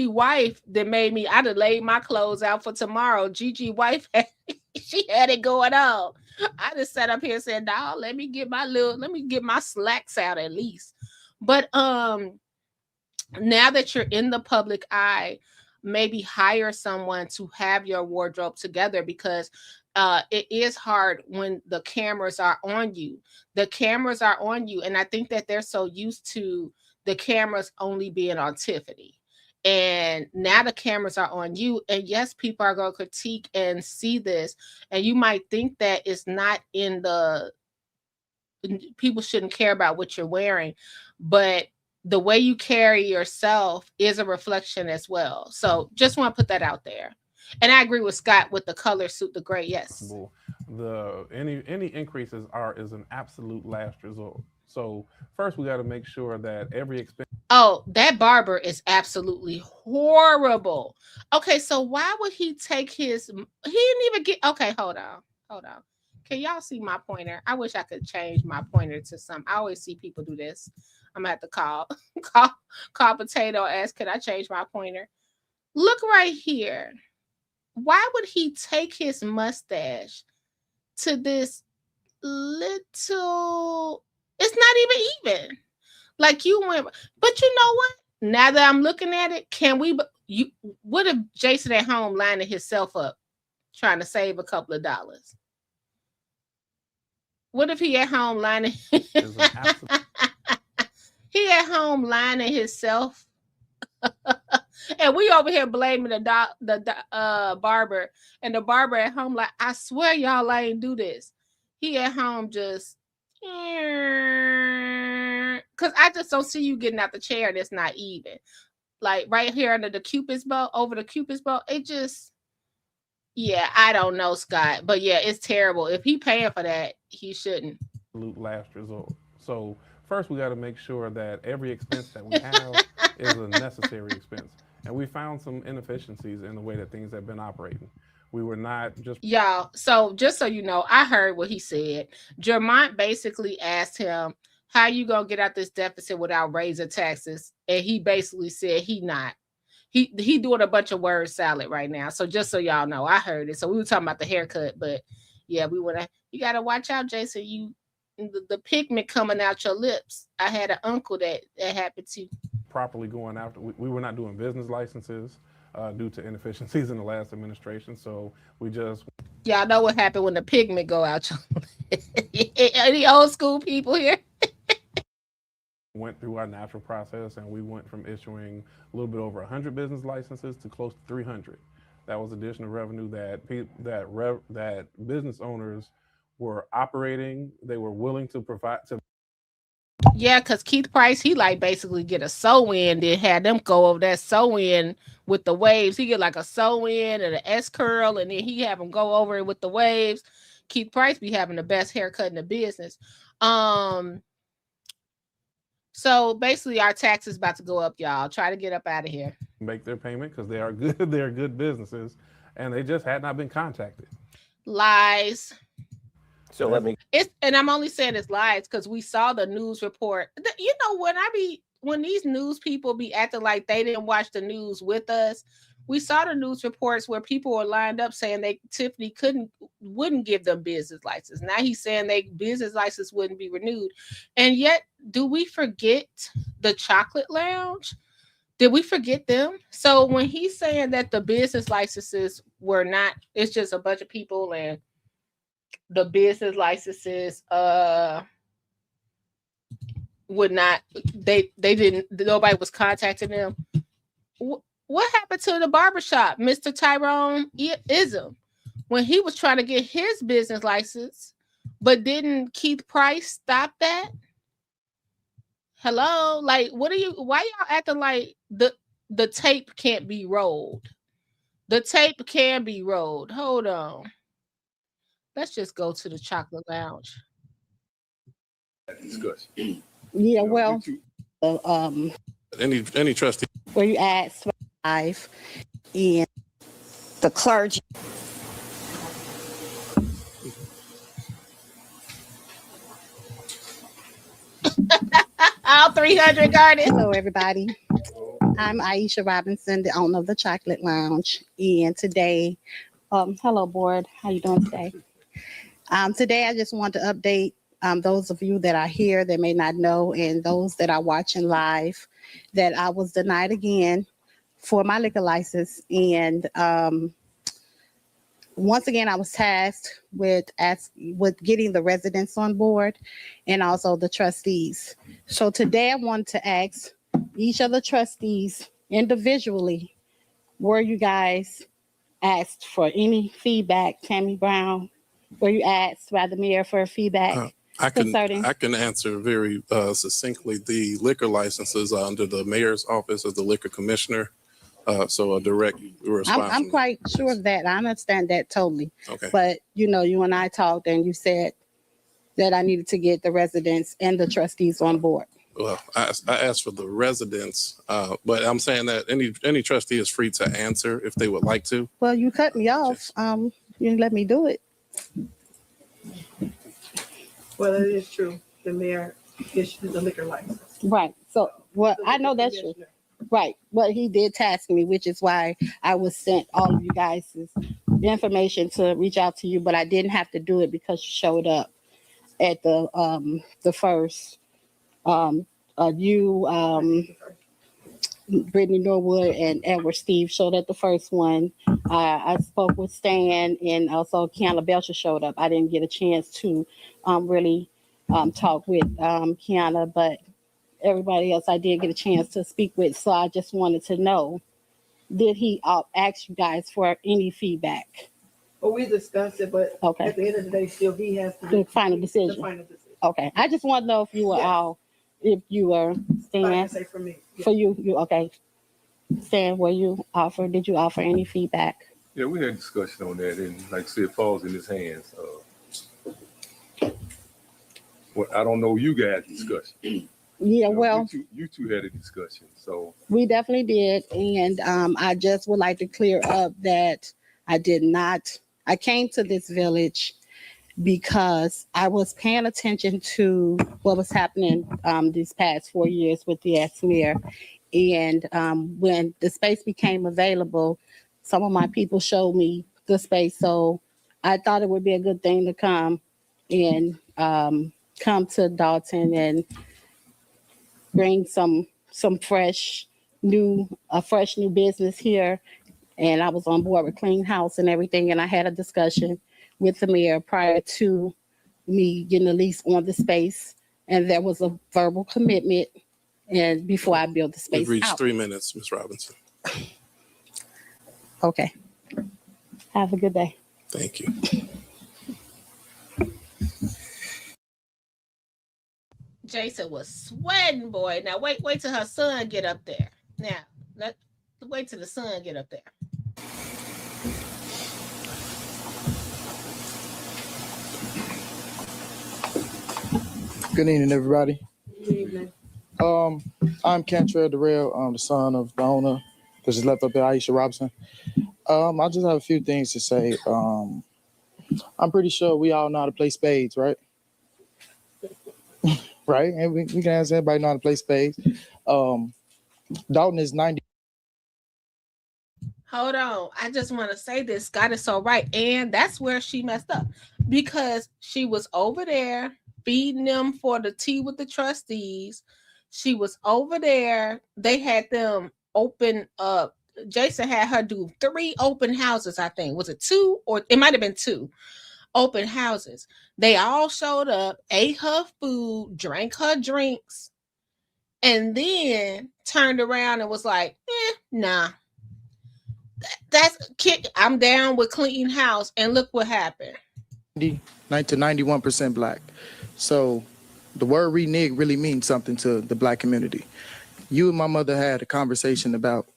wife that made me, I'd have laid my clothes out for tomorrow. Gigi wife, she had it going on. I just sat up here and said, "Nah, let me get my slacks out at least." But now that you're in the public eye, maybe hire someone to have your wardrobe together, because it is hard when the cameras are on you. The cameras are on you, and I think that they're so used to the cameras only being on Tiffany. And now the cameras are on you. And yes, people are going to critique and see this. And you might think that it's not people shouldn't care about what you're wearing. But the way you carry yourself is a reflection as well. So just want to put that out there. And I agree with Scott with the color suit, the gray. Yes. Any increases is an absolute last resort. So first, we got to make sure that every expense. Oh, that barber is absolutely horrible. Okay, so why would he take his? He didn't even get. Okay, hold on. Can y'all see my pointer? I wish I could change my pointer to some. I always see people do this. I'm gonna have to call Potato and ask, can I change my pointer? Look right here. Why would he take his mustache to this little? It's not even. Like you went, but you know what? Now that I'm looking at it, what if Jason at home lining himself up trying to save a couple of dollars? What if he at home lining he at home lining himself? And we over here blaming the barber, and the barber at home like, I swear y'all ain't do this. He at home just because I just don't see you getting out the chair that's not even. Like right here under the Cupid's bow, over the Cupid's bow, it just, yeah, I don't know, Scott. But yeah, it's terrible. If he paying for that, he shouldn't. Last resort. So first we got to make sure that every expense that we have is a necessary expense. And we found some inefficiencies in the way that things have been operating. We were not just... Y'all, so just so you know, I heard what he said. Jermont basically asked him, how you going to get out this deficit without raising taxes? And he basically said he not. He doing a bunch of word salad right now. So just so y'all know, I heard it. So we were talking about the haircut, but yeah, you got to watch out, Jason. The pigment coming out your lips. I had an uncle that happened to. Properly going after. We were not doing business licenses due to inefficiencies in the last administration. So we just... Y'all know what happened when the pigment go out your Any old school people here? Went through our natural process, and we went from issuing a little bit over 100 business licenses to close to 300. That was additional revenue that business owners were operating. They were willing to provide to. Yeah, because Keith Price, he like basically get a sew-in, then had them go over that sew-in with the waves. He get like a sew-in and an S-curl, and then he have them go over it with the waves. Keith Price be having the best haircut in the business. So basically our taxes about to go up, y'all. Try to get up out of here. Make their payment because they are good. They are good businesses, and they just had not been contacted. Lies. So and I'm only saying it's lies because we saw the news report. You know, when these news people be acting like they didn't watch the news with us, we saw the news reports where people were lined up saying Tiffany wouldn't give them business license. Now he's saying they business license wouldn't be renewed. And yet, do we forget the Chocolate Lounge? Did we forget them? So when he's saying that the business licenses were not, it's just a bunch of people and the business licenses would not, they didn't, nobody was contacting them. What happened to the barbershop, Mr. Tyrone Ism, when he was trying to get his business license, but didn't Keith Price stop that? Hello, like why y'all acting like the tape can't be rolled? The tape can be rolled. Hold on. Let's just go to the Chocolate Lounge. It's good. Yeah, well, Any trustee. where you asked live and the clergy. All 300 gardens. Hello, everybody. I'm Aisha Robinson, the owner of the Chocolate Lounge, and today, hello, board. How you doing today? Today, I just want to update those of you that are here that may not know, and those that are watching live, that I was denied again for my liquor license. And once again, I was tasked with getting the residents on board and also the trustees. So today I wanted to ask each of the trustees individually, were you guys asked for any feedback? Tammy Brown, were you asked by the mayor for feedback? I can answer very succinctly. The liquor licenses are under the mayor's office as the liquor commissioner. So a direct response. I'm quite sure of that. I understand that totally. Okay. But you know, you and I talked and you said that I needed to get the residents and the trustees on board. Well, I asked for the residents, but I'm saying that any trustee is free to answer if they would like to. Well, you cut me off. You didn't let me do it. Well, it is true. The mayor issued the liquor license. Right. So, well, I know that's true. Right. But he did task me, which is why I was sent all of you guys' information to reach out to you, but I didn't have to do it because you showed up at the first. Brittany Norwood and Edward Steve showed at the first one. I spoke with Stan, and also Kiana Belcher showed up. I didn't get a chance to really talk with Kiana, but everybody else I did get a chance to speak with. So I just wanted to know, did he ask you guys for any feedback? Well, we discussed it, but Okay. at the end of the day, still he has to The final decision. The final decision. Okay. I just want to know if you were Yes. if you were Stan. But I can say for me. For you, okay. Stan, did you offer any feedback? Yeah, we had a discussion on that, and like I said, Paul's in his hands. Well, I don't know you guys' discussion. Yeah, well, you two had a discussion, so we definitely did, and I just would like to clear up that I did not. I came to this village because I was paying attention to what was happening these past 4 years with the ex-mayor, and when the space became available, some of my people showed me the space, so I thought it would be a good thing to come and come to Dalton and bring some fresh new business here. And I was on board with Clean House and everything, and I had a discussion with the mayor prior to me getting the lease on the space, and there was a verbal commitment and before I built the space We've reached out. 3 minutes, Ms. Robinson. Okay. Have a good day. Thank you. Jason was sweating, boy. Now wait till her son get up there. Now wait till the son get up there. Good evening, everybody. Good evening. I'm Cantrell Darrell, the son of the owner that just left up there, Aisha Robinson. I just have a few things to say. I'm pretty sure we all know how to play spades, right? Right? And we can ask everybody know how to play spades. Dalton is 90. Hold on. I just want to say this. Scott is so right. And that's where she messed up because she was over there feeding them for the tea with the trustees. She was over there. They had them open up. Jason had her do 3 open houses, I think. Was it 2 or it might have been 2 open houses. They all showed up, ate her food, drank her drinks, and then turned around and was like, nah. That's kick. I'm down with Clean House, and look what happened. 90 to 91% black. So the word renege really means something to the black community. You and my mother had a conversation about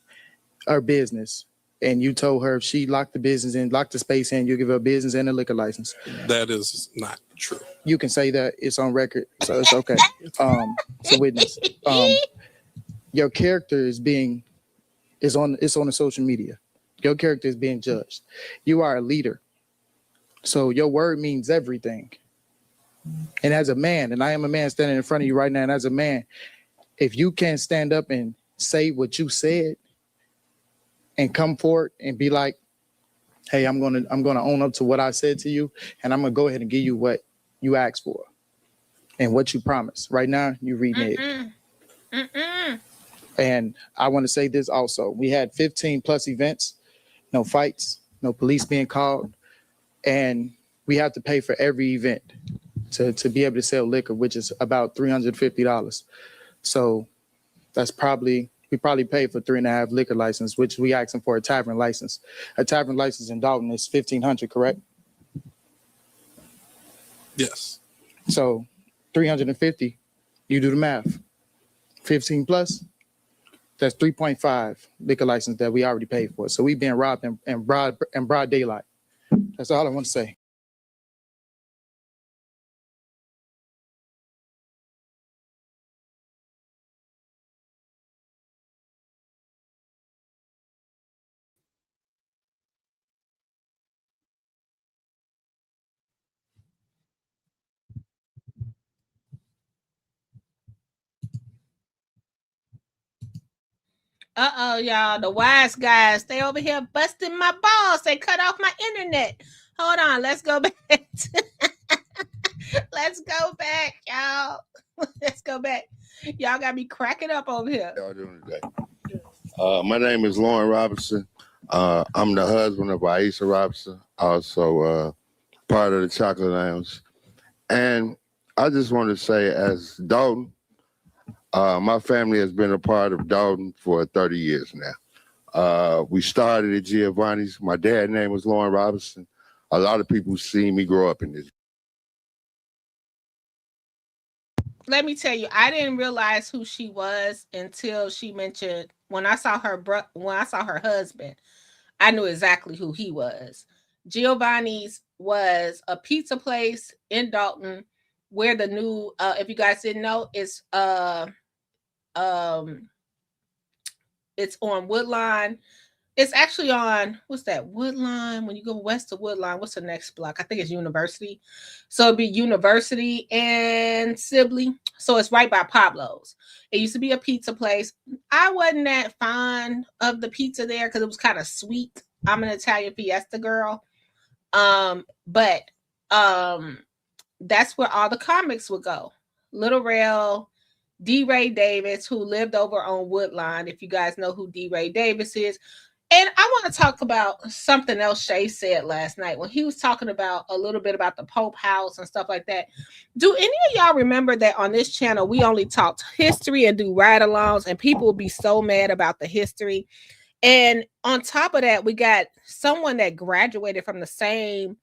our business, and you told her if she locked the business in, locked the space in, you give her a business and a liquor license. That is not true. You can say that. It's on record, so it's okay. It's a witness. Your character is on the social media. Your character is being judged. You are a leader. So your word means everything. And as a man, and I am a man standing in front of you right now, and as a man, if you can't stand up and say what you said and come forward and be like, hey, I'm gonna own up to what I said to you, and I'm gonna go ahead and give you what you asked for and what you promised. Right now, you renege. And I want to say this also. We had 15 plus events, no fights, no police being called, and we have to pay for every event to be able to sell liquor, which is about $350. So we probably paid for 3.5 liquor license, which we asking for a tavern license. A tavern license in Dalton is $1,500, correct? Yes. So 350, you do the math. 15 plus, that's 3.5 liquor license that we already paid for. So we being robbed in broad daylight. That's all I want to say. Uh-oh, y'all. The wise guys, they over here busting my balls. They cut off my internet. Hold on. Let's go back. Let's go back, y'all. Let's go back. Y'all got me cracking up over here. How y'all doing today? My name is Lauren Robinson. I'm the husband of Aisha Robinson, also part of the Chocolate Lounge. And I just want to say, as Dalton, my family has been a part of Dalton for 30 years now. We started at Giovanni's. My dad's name was Lauren Robinson. A lot of people see me grow up in this. Let me tell you, I didn't realize who she was until she mentioned when I saw her husband. I knew exactly who he was. Giovanni's was a pizza place in Dalton where the new if you guys didn't know, it's on Woodline. It's actually on, what's that, Woodline? When you go west of Woodline, what's the next block? I think it's University. So it'd be University and Sibley. So it's right by Pablo's. It used to be a pizza place. I wasn't that fond of the pizza there because it was kind of sweet. I'm an Italian Fiesta girl. But that's where all the comics would go. Little Rail, D. Ray Davis, who lived over on Woodline, if you guys know who D. Ray Davis is. And I want to talk about something else Shay said last night when he was talking about a little bit about the Pope House and stuff like that. Do any of y'all remember that on this channel, we only talked history and do ride-alongs, and people will be so mad about the history. And on top of that, we got someone that graduated from the same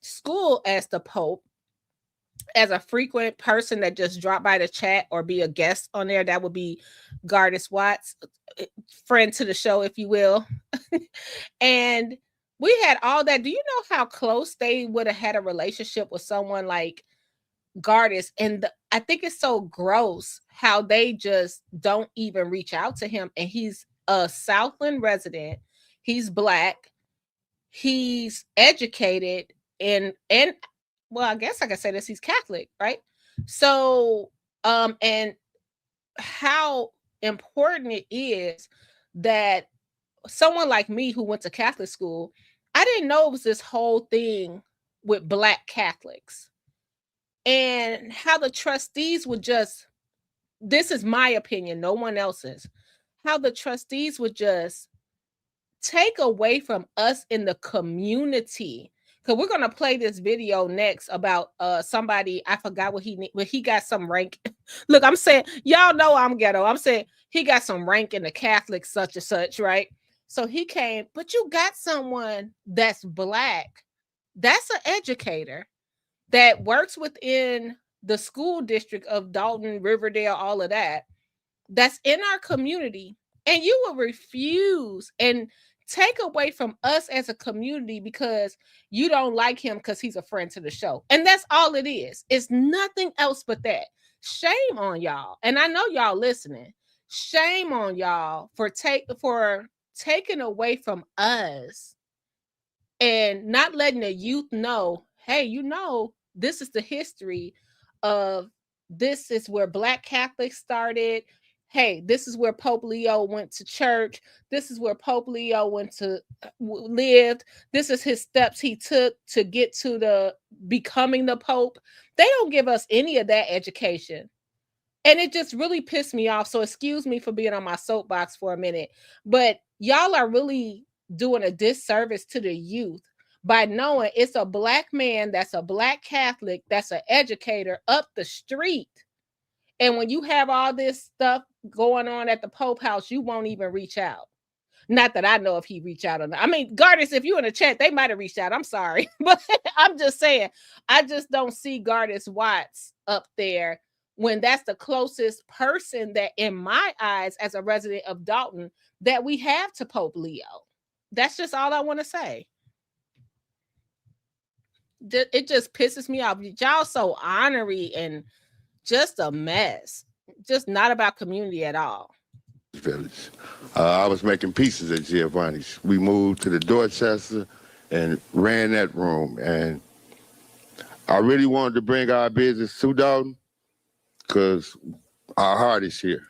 school as the Pope, as a frequent person that just drop by the chat or be a guest on there. That would be Gardis Watts, friend to the show, if you will. And we had all that. Do you know how close they would have had a relationship with someone like Gardis? And I think it's so gross how they just don't even reach out to him. And he's a Southland resident. He's Black. He's educated and well, I guess I can say this, he's Catholic, right? So, and how important it is that someone like me who went to Catholic school, I didn't know it was this whole thing with Black Catholics and how the trustees would just, this is my opinion, no one else's, how the trustees would just take away from us in the community. Because we're gonna play this video next about somebody, I forgot what he got some rank. Look, I'm saying, y'all know I'm ghetto. I'm saying he got some rank in the Catholic such and such, right? So he came, but you got someone that's Black, that's an educator that works within the school district of Dalton, Riverdale, all of that, that's in our community, and you will refuse and take away from us as a community because you don't like him because he's a friend to the show. And that's all it is. It's nothing else but that. Shame on y'all. And I know y'all listening. Shame on y'all for taking away from us and not letting the youth know, hey, you know, this is the history of, this is where Black Catholics started. Hey, this is where Pope Leo went to church. This is where Pope Leo went to lived. This is his steps he took to get to the becoming the Pope. They don't give us any of that education. And it just really pissed me off. So excuse me for being on my soapbox for a minute, but y'all are really doing a disservice to the youth by knowing it's a Black man that's a Black Catholic, that's an educator up the street. And when you have all this stuff going on at the Pope House, you won't even reach out. Not that I know if he reached out or not. I mean, Gardis, if you're in the chat, they might have reached out. I'm sorry. But I'm just saying, I just don't see Gardis Watts up there when that's the closest person that, in my eyes, as a resident of Dalton, that we have to Pope Leo. That's just all I want to say. It just pisses me off. Y'all so honorary and just a mess. Just not about community at all. Village. I was making pieces at Giovanni's. We moved to the Dorchester and ran that room. And I really wanted to bring our business to Dalton because our heart is here.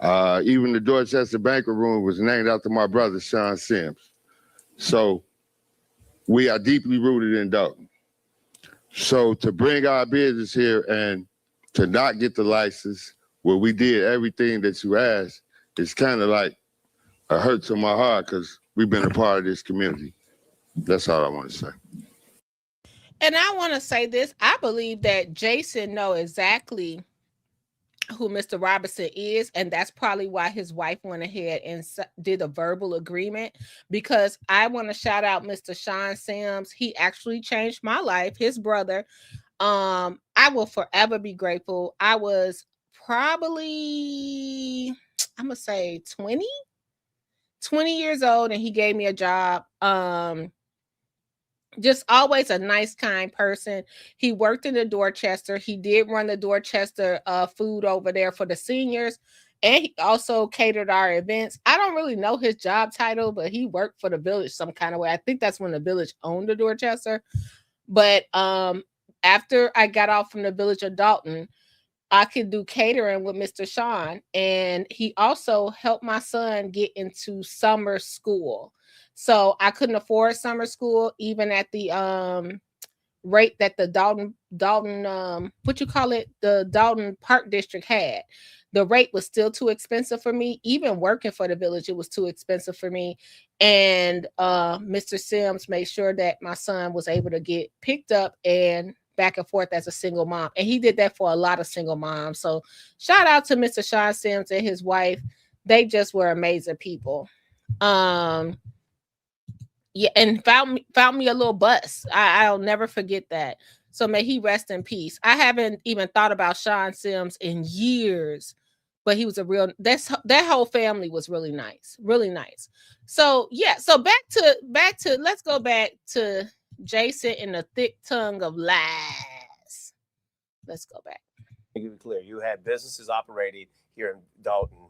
Even the Dorchester banquet room was named after my brother, Sean Sims. So we are deeply rooted in Dalton. So to bring our business here and to not get the license where we did everything that you asked, it's kind of like a hurt to my heart because we've been a part of this community. That's all I want to say. And I want to say this. I believe that Jason know exactly who Mr. Robinson is, and that's probably why his wife went ahead and did a verbal agreement, because I want to shout out Mr. Sean Sims. He actually changed my life, his brother. I will forever be grateful. I was probably, I'm gonna say 20 years old, and he gave me a job. Just always a nice, kind person. He worked in the Dorchester. He did run the Dorchester food over there for the seniors, and he also catered our events. I don't really know his job title, but he worked for the village some kind of way. I think that's when the village owned the Dorchester. But after I got off from the village of Dalton, I could do catering with Mr. Sean, and he also helped my son get into summer school. So I couldn't afford summer school even at the rate that the Dalton the Dalton Park District had. The rate was still too expensive for me. Even working for the village, it was too expensive for me. And Mr. Sims made sure that my son was able to get picked up and back and forth as a single mom. And he did that for a lot of single moms. So shout out to Mr. Sean Sims and his wife. They just were amazing people. Yeah, and found me a little bus. I'll never forget that. So may he rest in peace. I haven't even thought about Sean Sims in years, but he was that whole family was really nice, really nice. So yeah, so back to let's go back to Jason and the thick tongue of lies. Let's go back. To be clear, you had businesses operating here in Dalton.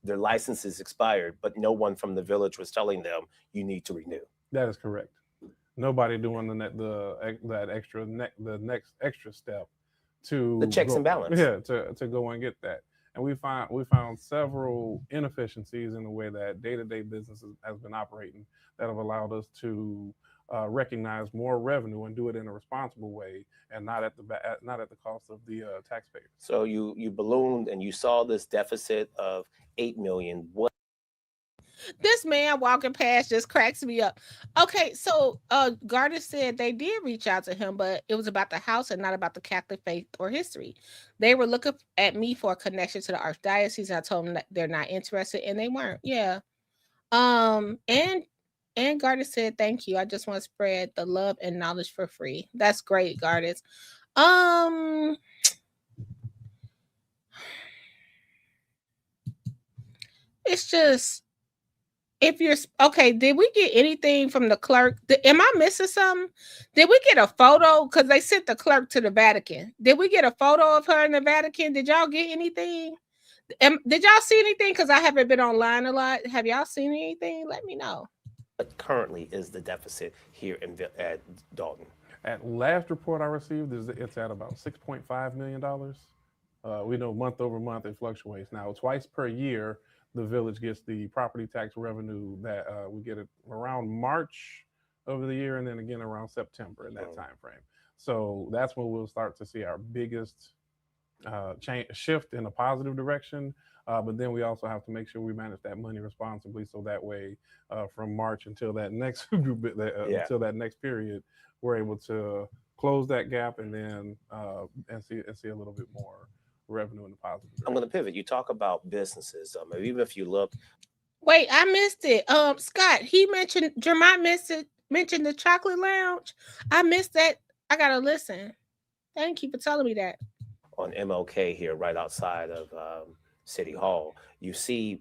Their licenses expired, but no one from the village was telling them you need to renew. That is correct. Nobody doing the next extra step to the checks and balance. Yeah, to go and get that. And we found several inefficiencies in the way that day-to-day businesses has been operating that have allowed us to recognize more revenue and do it in a responsible way, and not at the cost of the taxpayer. So you ballooned and you saw this deficit of $8 million. What? This man walking past just cracks me up. Okay, so Garda said they did reach out to him, but it was about the house and not about the Catholic faith or history. They were looking at me for a connection to the archdiocese. I told them that they're not interested, and they weren't. Yeah. And Garda said, "Thank you. I just want to spread the love and knowledge for free." That's great, Garda. It's just. If you're okay, did we get anything from the clerk? Am I missing something? Did we get a photo? Because they sent the clerk to the Vatican. Did we get a photo of her in the Vatican? Did y'all get anything? Did y'all see anything? Because I haven't been online a lot. Have y'all seen anything? Let me know. What currently is the deficit here at Dalton? At last report I received, it's at about $6.5 million. We know month over month it fluctuates. Now, twice per year, the village gets the property tax revenue that we get it around March of the year, and then again around September in that time frame. So that's when we'll start to see our biggest shift in a positive direction. But then we also have to make sure we manage that money responsibly, so that way from March until that next until that next period, we're able to close that gap and then and see a little bit more revenue in the positive direction. I'm going to pivot. You talk about businesses. Even if you look. Wait, I missed it. Scott, he mentioned Jermont mentioned the chocolate lounge. I missed that. I gotta listen. Thank you for telling me that. On MLK here, right outside of City Hall, you see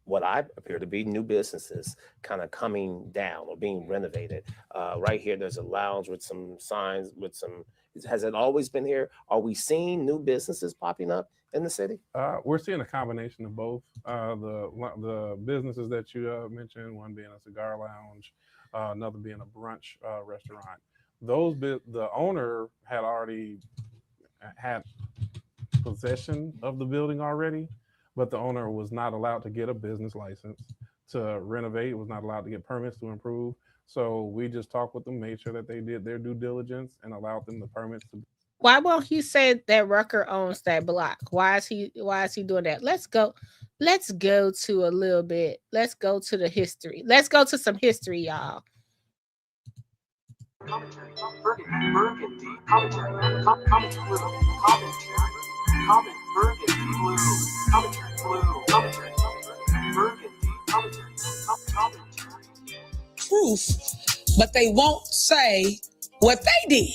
what I appear to be new businesses kind of coming down or being renovated. Right here, there's a lounge with some signs with some. Has it always been here? Are we seeing new businesses popping up in the city? We're seeing a combination of both. The businesses that you mentioned, one being a cigar lounge, another being a brunch restaurant. The owner had already had possession of the building already, but the owner was not allowed to get a business license to renovate, was not allowed to get permits to improve. So we just talked with them, made sure that they did their due diligence and allowed them the permits to. Why won't he say that Rucker owns that block? Why is he doing that? Let's go to a little bit. Let's go to the history. Let's go to some history, y'all. Commentary, burgundy, commentary, commentary, blue, commentary, blue, commentary, burgundy, commentary. Proof, but they won't say what they did.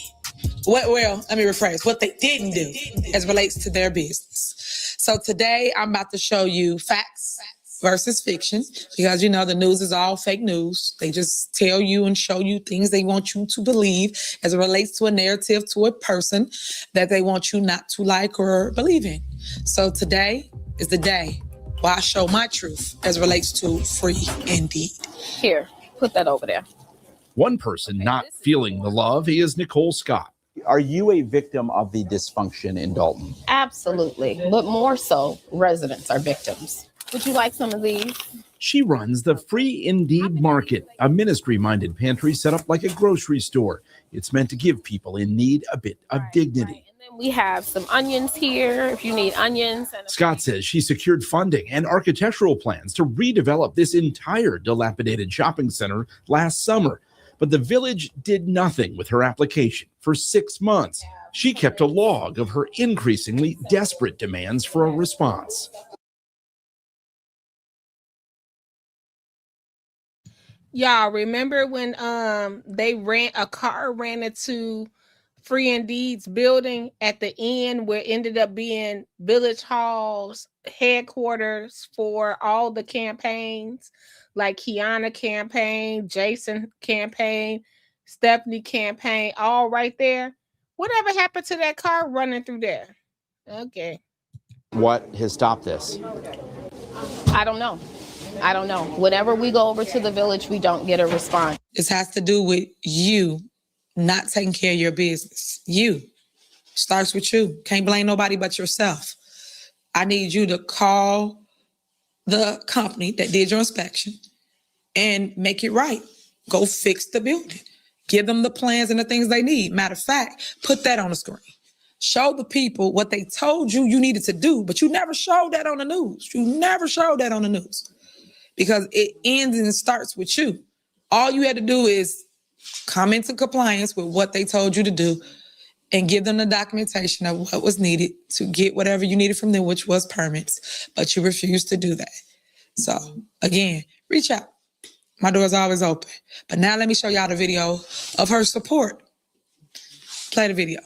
Well, let me rephrase, what they didn't do as relates to their business. So today I'm about to show you facts versus fiction, because you know the news is all fake news. They just tell you and show you things they want you to believe as it relates to a narrative, to a person that they want you not to like or believe in. So today is the day where I show my truth as it relates to Free Indeed. Here, put that over there. One person not feeling the love is Nicole Scott. Are you a victim of the dysfunction in Dalton? Absolutely, but more so, residents are victims. Would you like some of these? She runs the Free Indeed Market, a ministry-minded pantry set up like a grocery store. It's meant to give people in need a bit of dignity. And then we have some onions here if you need onions. Scott says she secured funding and architectural plans to redevelop this entire dilapidated shopping center last summer. But the village did nothing with her application for 6 months. She kept a log of her increasingly desperate demands for a response. Y'all remember when a car ran into Free Indeed's building at the end, where it ended up being Village Hall's headquarters for all the campaigns, like Kiana campaign, Jason campaign, Stephanie campaign, all right there. Whatever happened to that car running through there? Okay. What has stopped this? I don't know. Whenever we go over to the village, we don't get a response. This has to do with you not taking care of your business. You. Starts with you. Can't blame nobody but yourself. I need you to call the company that did your inspection and make it right. Go fix the building. Give them the plans and the things they need. Matter of fact, put that on the screen. Show the people what they told you you needed to do, but you never showed that on the news. You never showed that on the news, because it ends and starts with you. All you had to do is come into compliance with what they told you to do and give them the documentation of what was needed to get whatever you needed from them, which was permits, but you refused to do that. So again, reach out. My door's always open. But now let me show y'all the video of her support. Play the video.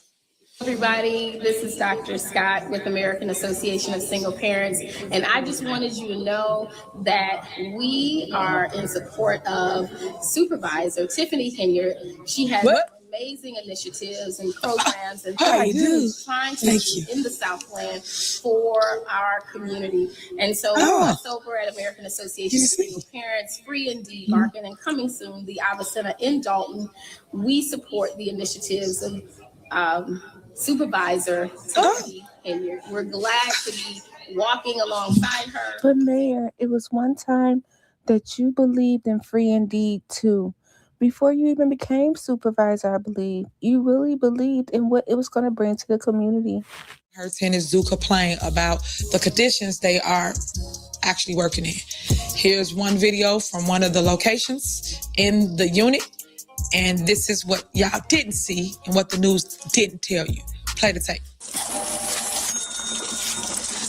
Everybody, this is Dr. Scott with American Association of Single Parents, and I just wanted you to know that we are in support of Supervisor Tiffany Henyard. She has amazing initiatives and programs and things trying to do in the Southland for our community. And so us over at American Association of Single Parents, Free Indeed Market, and coming soon, the Ava Center in Dalton, we support the initiatives of Supervisor Tiffany Henyard. We're glad to be walking alongside her. But Mayor, it was one time that you believed in Free Indeed too. Before you even became supervisor, I believe, you really believed in what it was going to bring to the community. Her tenants do complain about the conditions they are actually working in. Here's one video from one of the locations in the unit. And this is what y'all didn't see and what the news didn't tell you. Play the tape.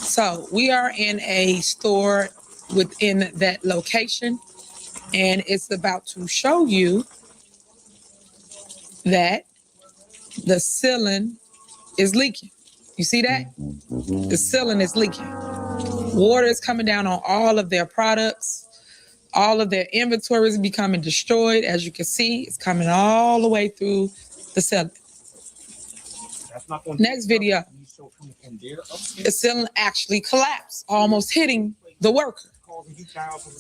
So we are in a store within that location, and it's about to show you that the ceiling is leaking. You see that? The ceiling is leaking. Water is coming down on all of their products. All of their inventory is becoming destroyed. As you can see, it's coming all the way through the ceiling. Next video. The ceiling actually collapsed, almost hitting the worker.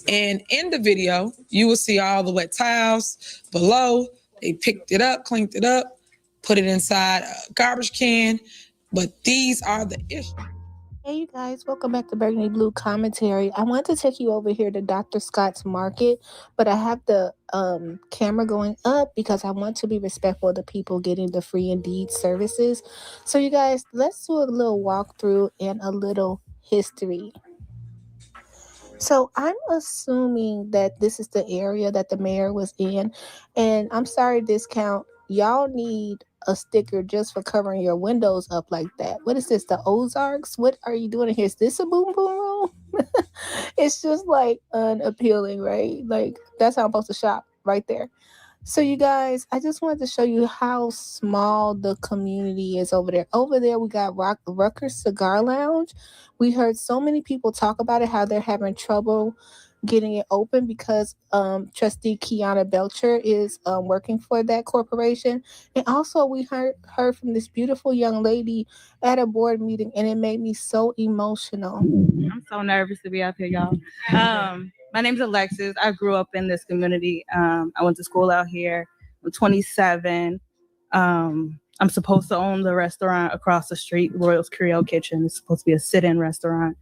And in the video, you will see all the wet tiles below. They picked it up, cleaned it up, put it inside a garbage can. But these are the issues. Hey, you guys, welcome back to Burgundy Blue Commentary. I want to take you over here to Dr. Scott's Market, but I have the camera going up because I want to be respectful of the people getting the free Indeed services. So, you guys, let's do a little walkthrough and a little history. So I'm assuming that this is the area that the mayor was in. And I'm sorry, discount. Y'all need a sticker just for covering your windows up like that. What is this? The Ozarks? What are you doing in here? Is this a boom boom room? It's just like unappealing, right? Like that's how I'm supposed to shop right there. So you guys, I just wanted to show you how small the community is over there. Over there, we got Rucker's Cigar Lounge. We heard so many people talk about it, how they're having trouble getting it open because Trustee Kiana Belcher is working for that corporation. And also, we heard from this beautiful young lady at a board meeting, and it made me so emotional. I'm so nervous to be out here, y'all. My name's Alexis. I grew up in this community. I went to school out here. I'm 27. I'm supposed to own the restaurant across the street, Royals Creole Kitchen. It's supposed to be a sit-in restaurant.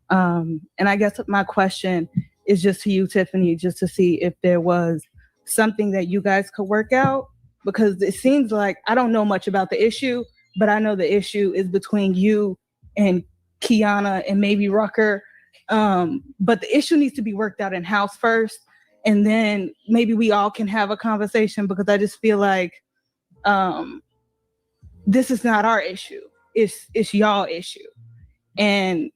And I guess my question is just to you, Tiffany, just to see if there was something that you guys could work out, because it seems like I don't know much about the issue, but I know the issue is between you and Kiana and maybe Rucker. But the issue needs to be worked out in house first, and then maybe we all can have a conversation, because I just feel like this is not our issue. It's y'all issue. And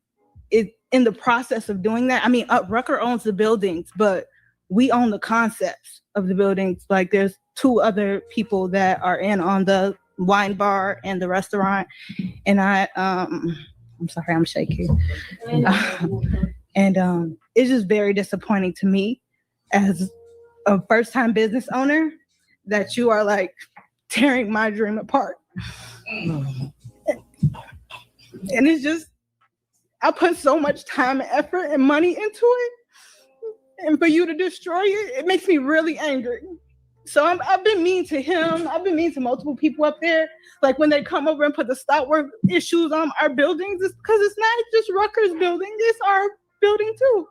it in the process of doing that, I mean, Rucker owns the buildings, but we own the concepts of the buildings. Like there's two other people that are in on the wine bar and the restaurant. And I'm sorry, I'm shaky. And it's just very disappointing to me as a first-time business owner that you are like tearing my dream apart. And it's just, I put so much time and effort and money into it, and for you to destroy it, it makes me really angry. So I've been mean to him. I've been mean to multiple people up there. Like when they come over and put the stop work issues on our buildings, it's because it's not just Rutgers building, it's our building too.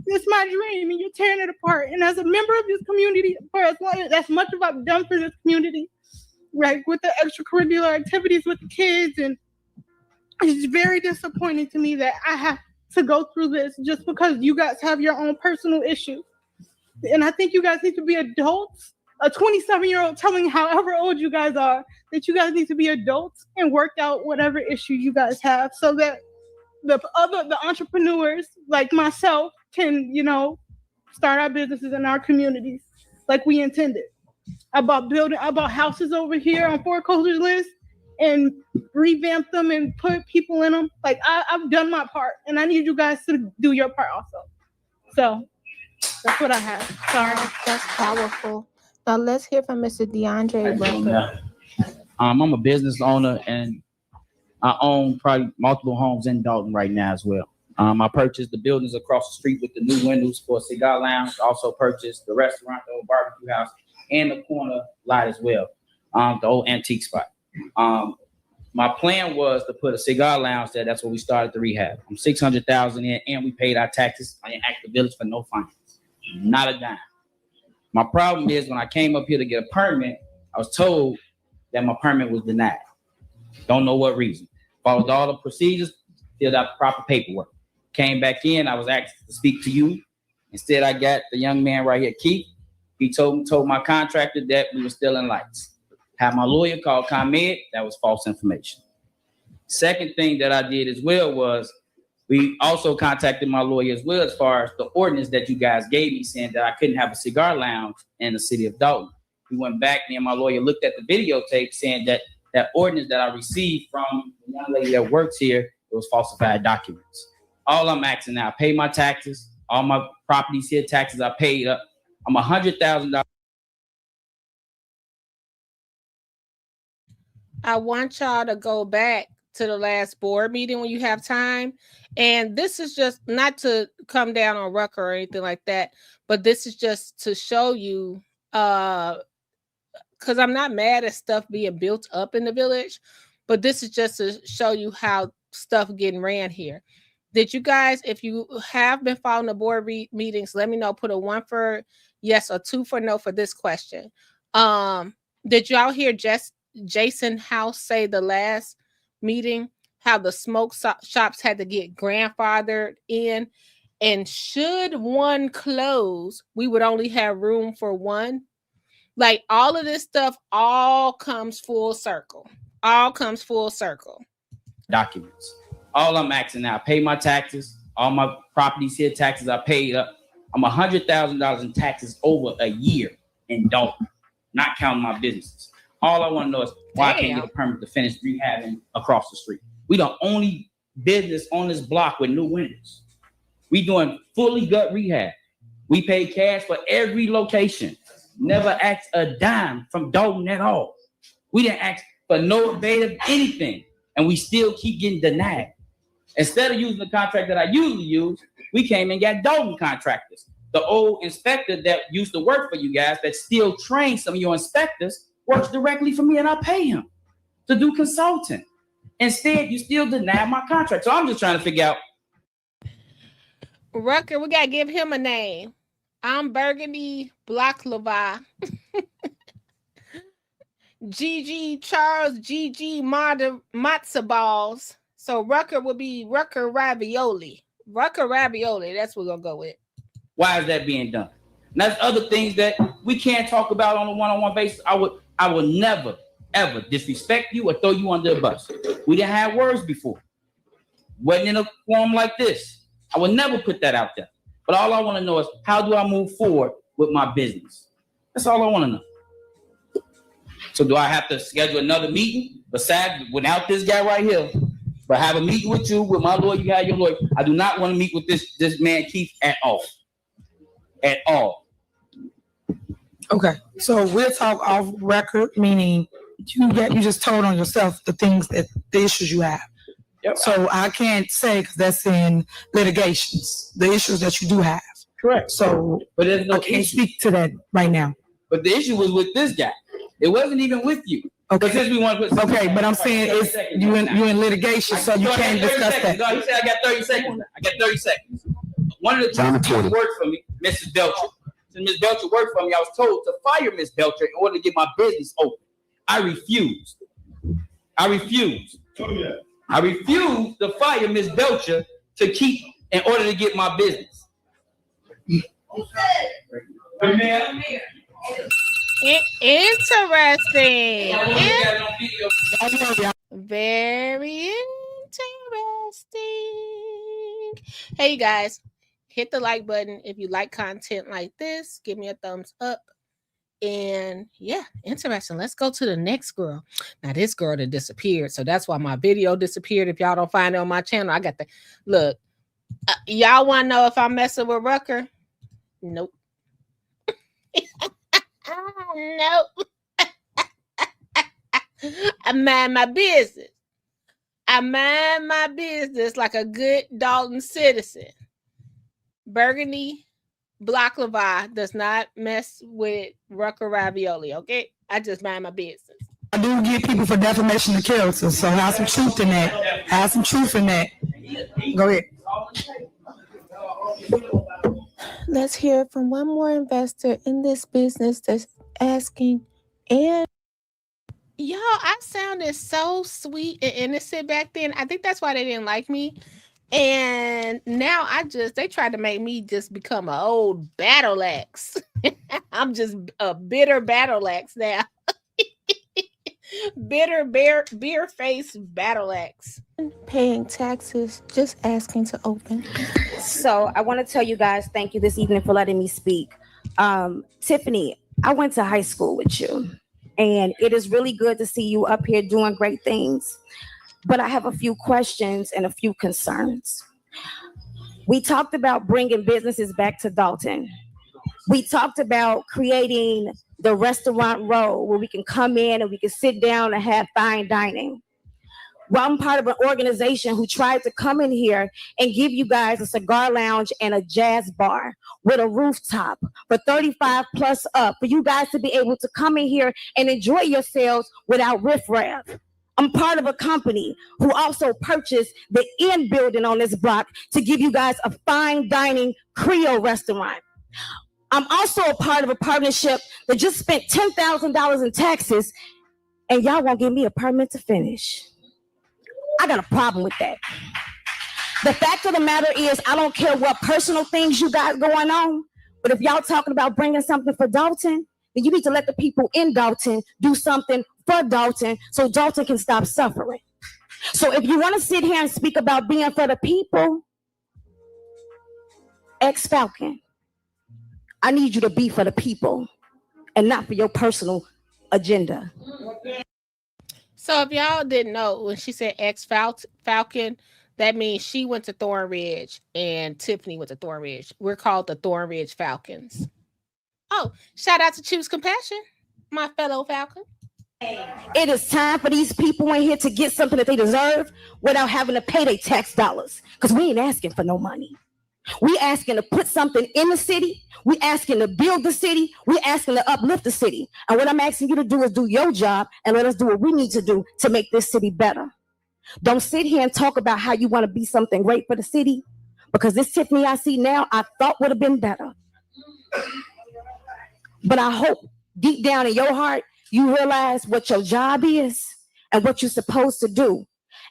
It's my dream, and you're tearing it apart. And as a member of this community, for as much as I've done for this community, like with the extracurricular activities with the kids, and it's very disappointing to me that I have to go through this just because you guys have your own personal issues. And I think you guys need to be adults. A 27-year-old telling however old you guys are that you guys need to be adults and work out whatever issue you guys have, so that the entrepreneurs like myself can, start our businesses in our communities like we intended. I bought houses over here on foreclosure list and revamp them and put people in them. Like I've done my part, and I need you guys to do your part also. So that's what I have. Sorry. That's powerful. Now let's hear from Mr. DeAndre Rucker. I'm a business owner, and I own probably multiple homes in Dalton right now as well. I purchased the buildings across the street with the new windows for a cigar lounge. Also purchased the restaurant, the old barbecue house, and the corner lot as well, the old antique spot. My plan was to put a cigar lounge there. That's what we started the rehab. I'm $600,000 in, and we paid our taxes on Active Village for no fines, not a dime. My problem is when I came up here to get a permit, I was told that my permit was denied. Don't know what reason. Followed all the procedures, filled out the proper paperwork. Came back in, I was asked to speak to you. Instead, I got the young man right here, Keith. He told my contractor that we were still in lights. Had my lawyer call ComEd, that was false information. Second thing that I did as well was we also contacted my lawyer as well as far as the ordinance that you guys gave me saying that I couldn't have a cigar lounge in the city of Dalton. We went back, me and my lawyer looked at the videotape saying that that ordinance that I received from the young lady that works here, it was falsified documents. All I'm asking now, I pay my taxes, all my properties here, taxes I paid up. I'm $100,000. I want y'all to go back to the last board meeting when you have time. And this is just not to come down on Rucker or anything like that, but this is just to show you, because I'm not mad at stuff being built up in the village, but this is just to show you how stuff getting ran here. Did you guys, if you have been following the board meetings, let me know. Put a 1 for yes or 2 for no for this question. Did y'all hear Jason House say the last meeting how the smoke shops had to get grandfathered in, and should one close, we would only have room for one? Like, all of this stuff all comes full circle. All comes full circle. Documents. All I'm asking now, I pay my taxes. All my properties here, taxes I paid up. I'm $100,000 in taxes over a year in Dalton, not counting my businesses. All I want to know is why I can't get a permit to finish rehabbing across the street. We the only business on this block with new windows. We doing fully gut rehab. We pay cash for every location. Never asked a dime from Dalton at all. We didn't ask for no abate of anything, and we still keep getting denied. Instead of using the contract that I usually use, we came and got Dalton contractors. The old inspector that used to work for you guys that still trains some of your inspectors works directly for me, and I pay him to do consulting. Instead, you still deny my contract. So I'm just trying to figure out. Rucker, we got to give him a name. I'm Burgundy Baklava. GG Charles, GG matzo balls. So Rucker will be Rucker ravioli. Rucker ravioli. That's what we're going to go with. Why is that being done? And that's other things that we can't talk about on a one-on-one basis. I will never, ever disrespect you or throw you under a bus. We didn't have words before. Wasn't in a form like this. I would never put that out there. But all I want to know is, how do I move forward with my business? That's all I want to know. So do I have to schedule another meeting besides without this guy right here? But have a meeting with you, with my lawyer, you have your lawyer. I do not want to meet with this man Keith at all. At all. Okay, so we'll talk off record, meaning you just told on yourself the issues you have. Yep. So I can't say, because that's in litigations, the issues that you do have. Correct. So, but there's no I can't issue. speak to that right now. But the issue was with this guy. It wasn't even with you. Okay. But since we want to put But I'm saying it's you in litigation, so you can't discuss that. No, he said I got 30 seconds. I got 30 seconds. One of the trustees worked for me, Mrs. Belcher. Since Ms. Belcher worked for me, I was told to fire Ms. Belcher in order to get my business open. I refused. I refused to fire Ms. Belcher to keep in order to get my business. Interesting. Very interesting. Hey, you guys, hit the like button if you like content like this. Give me a thumbs up. And yeah, interesting. Let's go to the next girl. Now, this girl that disappeared. So that's why my video disappeared. If y'all don't find it on my channel, I got the look. Y'all want to know if I'm messing with Rucker? Nope. Nope. I mind my business. I mind my business like a good Dalton citizen. Burgundy Baklava does not mess with Rucker ravioli, okay? I just mind my business. I do get people for defamation of character, so have some truth in that. Have some truth in that. Go ahead. Let's hear from one more investor in this business that's asking, and y'all, I sounded so sweet and innocent back then. I think that's why they didn't like me. And now they tried to make me just become an old battle axe. I'm just a bitter battle axe now. Bitter beer face battle axe. paying taxes, just asking to open. So I want to tell you guys, thank you this evening for letting me speak. Tiffany, I went to high school with you, and it is really good to see you up here doing great things. But I have a few questions and a few concerns. We talked about bringing businesses back to Dalton. We talked about creating the restaurant row where we can come in and we can sit down and have fine dining. Well, I'm part of an organization who tried to come in here and give you guys a cigar lounge and a jazz bar with a rooftop for 35 plus up for you guys to be able to come in here and enjoy yourselves without riffraff. I'm part of a company who also purchased the end building on this block to give you guys a fine dining Creole restaurant. I'm also a part of a partnership that just spent $10,000 in taxes, and y'all won't give me a permit to finish. I got a problem with that. The fact of the matter is, I don't care what personal things you got going on, but if y'all talking about bringing something for Dalton, then you need to let the people in Dalton do something for Dalton so Dalton can stop suffering. So if you want to sit here and speak about being for the people, ex-Falcon, I need you to be for the people and not for your personal agenda. So if y'all didn't know, when she said ex-Falcon, that means she went to Thornridge and Tiffany went to Thornridge. We're called the Thornridge Falcons. Oh, shout out to Choose Compassion, my fellow Falcon. It is time for these people in here to get something that they deserve without having to pay their tax dollars. Because we ain't asking for no money. We asking to put something in the city. We asking to build the city. We asking to uplift the city. And what I'm asking you to do is do your job and let us do what we need to do to make this city better. Don't sit here and talk about how you want to be something great for the city, because this Tiffany I see now, I thought would have been better. But I hope deep down in your heart, you realize what your job is and what you're supposed to do.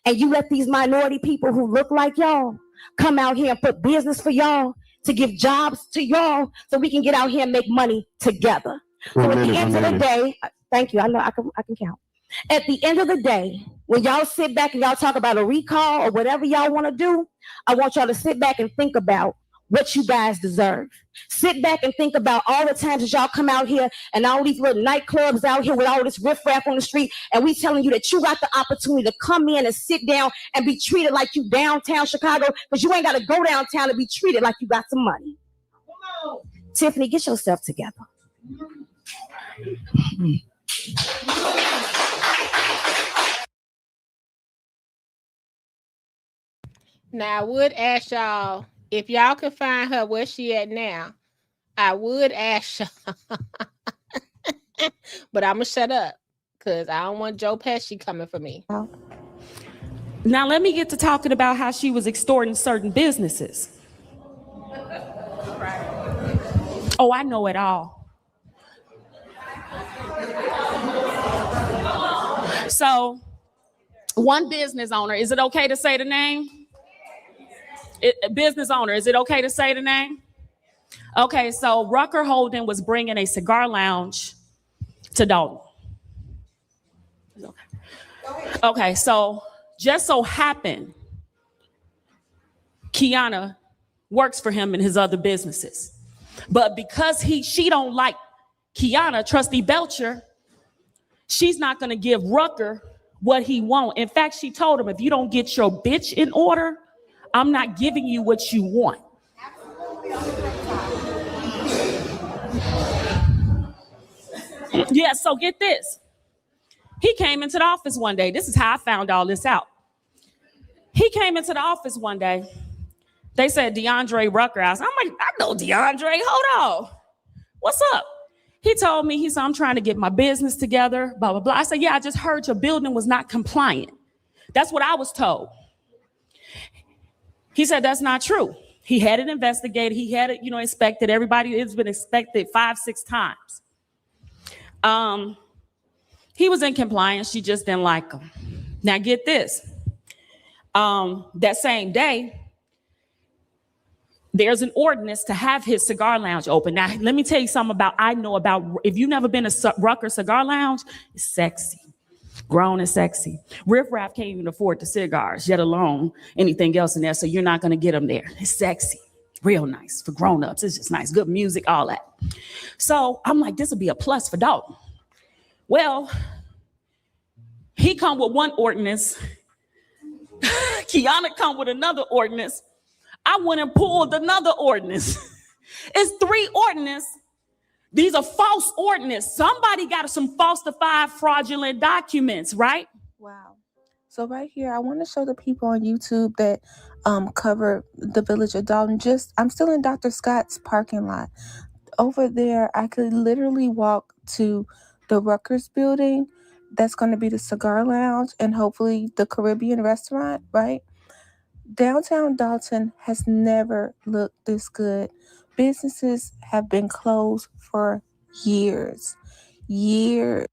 And you let these minority people who look like y'all come out here and put business for y'all, to give jobs to y'all, so we can get out here and make money together. So at the end of the day, thank you, I know I can count. At the end of the day, when y'all sit back and y'all talk about a recall or whatever y'all want to do, I want y'all to sit back and think about what you guys deserve. Sit back and think about all the times that y'all come out here and all these little nightclubs out here with all this riffraff on the street, and we telling you that you got the opportunity to come in and sit down and be treated like you downtown Chicago, because you ain't got to go downtown to be treated like you got some money. Tiffany, get yourself together. Now, I would ask y'all, if y'all can find her where she at now, I would ask y'all. But I'm going to shut up because I don't want Joe Pesci coming for me. Now, let me get to talking about how she was extorting certain businesses. Oh, I know it all. So, one business owner, is it okay to say the name? Business owner, is it okay to say the name? Okay, so Rucker Holden was bringing a cigar lounge to Dalton. Okay, so just so happened, Kiana works for him in his other businesses. But because she don't like Kiana, Trustee Belcher, she's not gonna give Rucker what he want. In fact, she told him, if you don't get your bitch in order, I'm not giving you what you want. Yeah, so get this. He came into the office one day. This is how I found all this out. He came into the office one day. They said DeAndre Rucker. I'm like, I know DeAndre. Hold on. What's up? He told me, he said, I'm trying to get my business together, blah, blah, blah. I said, yeah, I just heard your building was not compliant. That's what I was told. He said, that's not true. He had it investigated. He had it, inspected. Everybody, it's been inspected 5-6 times. He was in compliance. She just didn't like him. Now get this. That same day, there's an ordinance to have his cigar lounge open. Now, let me tell you something if you've never been to Rucker Cigar Lounge, it's sexy. Grown and sexy. Riff Raff can't even afford the cigars, yet alone anything else in there, so you're not going to get them there. It's sexy, real nice for grown-ups. It's just nice, good music, all that. So I'm like, this will be a plus for Dalton. Well, he come with one ordinance. Kiana come with another ordinance. I went and pulled another ordinance. It's 3 ordinances. These are false ordinances. Somebody got some falsified, fraudulent documents, right? Wow. So right here, I want to show the people on YouTube that cover the village of Dalton. I'm still in Dr. Scott's parking lot. Over there, I could literally walk to the Rutgers building That's going to be the Cigar Lounge and hopefully the Caribbean restaurant, right? Downtown Dalton has never looked this good. Businesses have been closed for years. Years.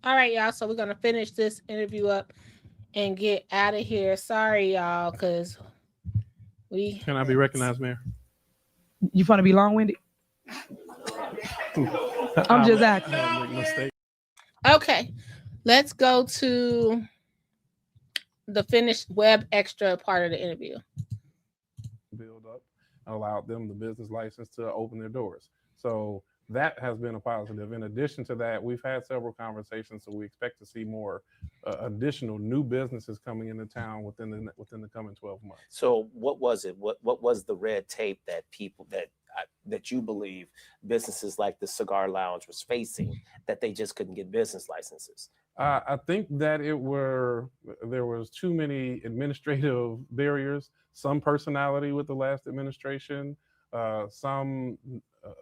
All right, y'all. So we're gonna finish this interview up and get out of here. Sorry, y'all, because we. Can I be recognized, Mayor? You want to be long-winded? I'm just asking. Make mistake. Okay, let's go to the finished web extra part of the interview. Build up, allowed them the business license to open their doors. So that has been a positive. In addition to that, we've had several conversations, so we expect to see more additional new businesses coming into town within the coming 12 months. So what was it? What was the red tape that people that you believe businesses like the Cigar Lounge was facing that they just couldn't get business licenses? I think that there was too many administrative barriers, some personality with the last administration, some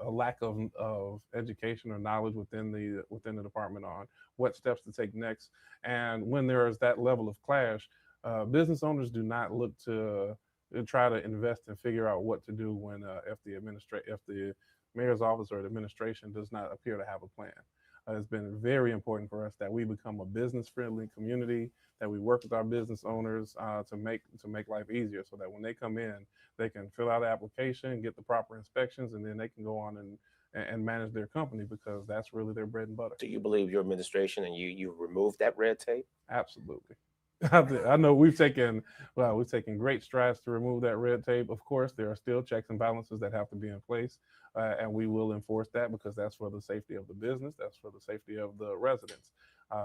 a lack of education or knowledge within the department on what steps to take next. And when there is that level of clash, business owners do not look to try to invest and figure out what to do when if the mayor's office or the administration does not appear to have a plan. It's been very important for us that we become a business-friendly community, that we work with our business owners to make life easier, so that when they come in, they can fill out an application, get the proper inspections, and then they can go on and manage their company, because that's really their bread and butter. Do you believe your administration and you removed that red tape? Absolutely. I know we've taken great strides to remove that red tape. Of course, there are still checks and balances that have to be in place, and we will enforce that because that's for the safety of the business, that's for the safety of the residents.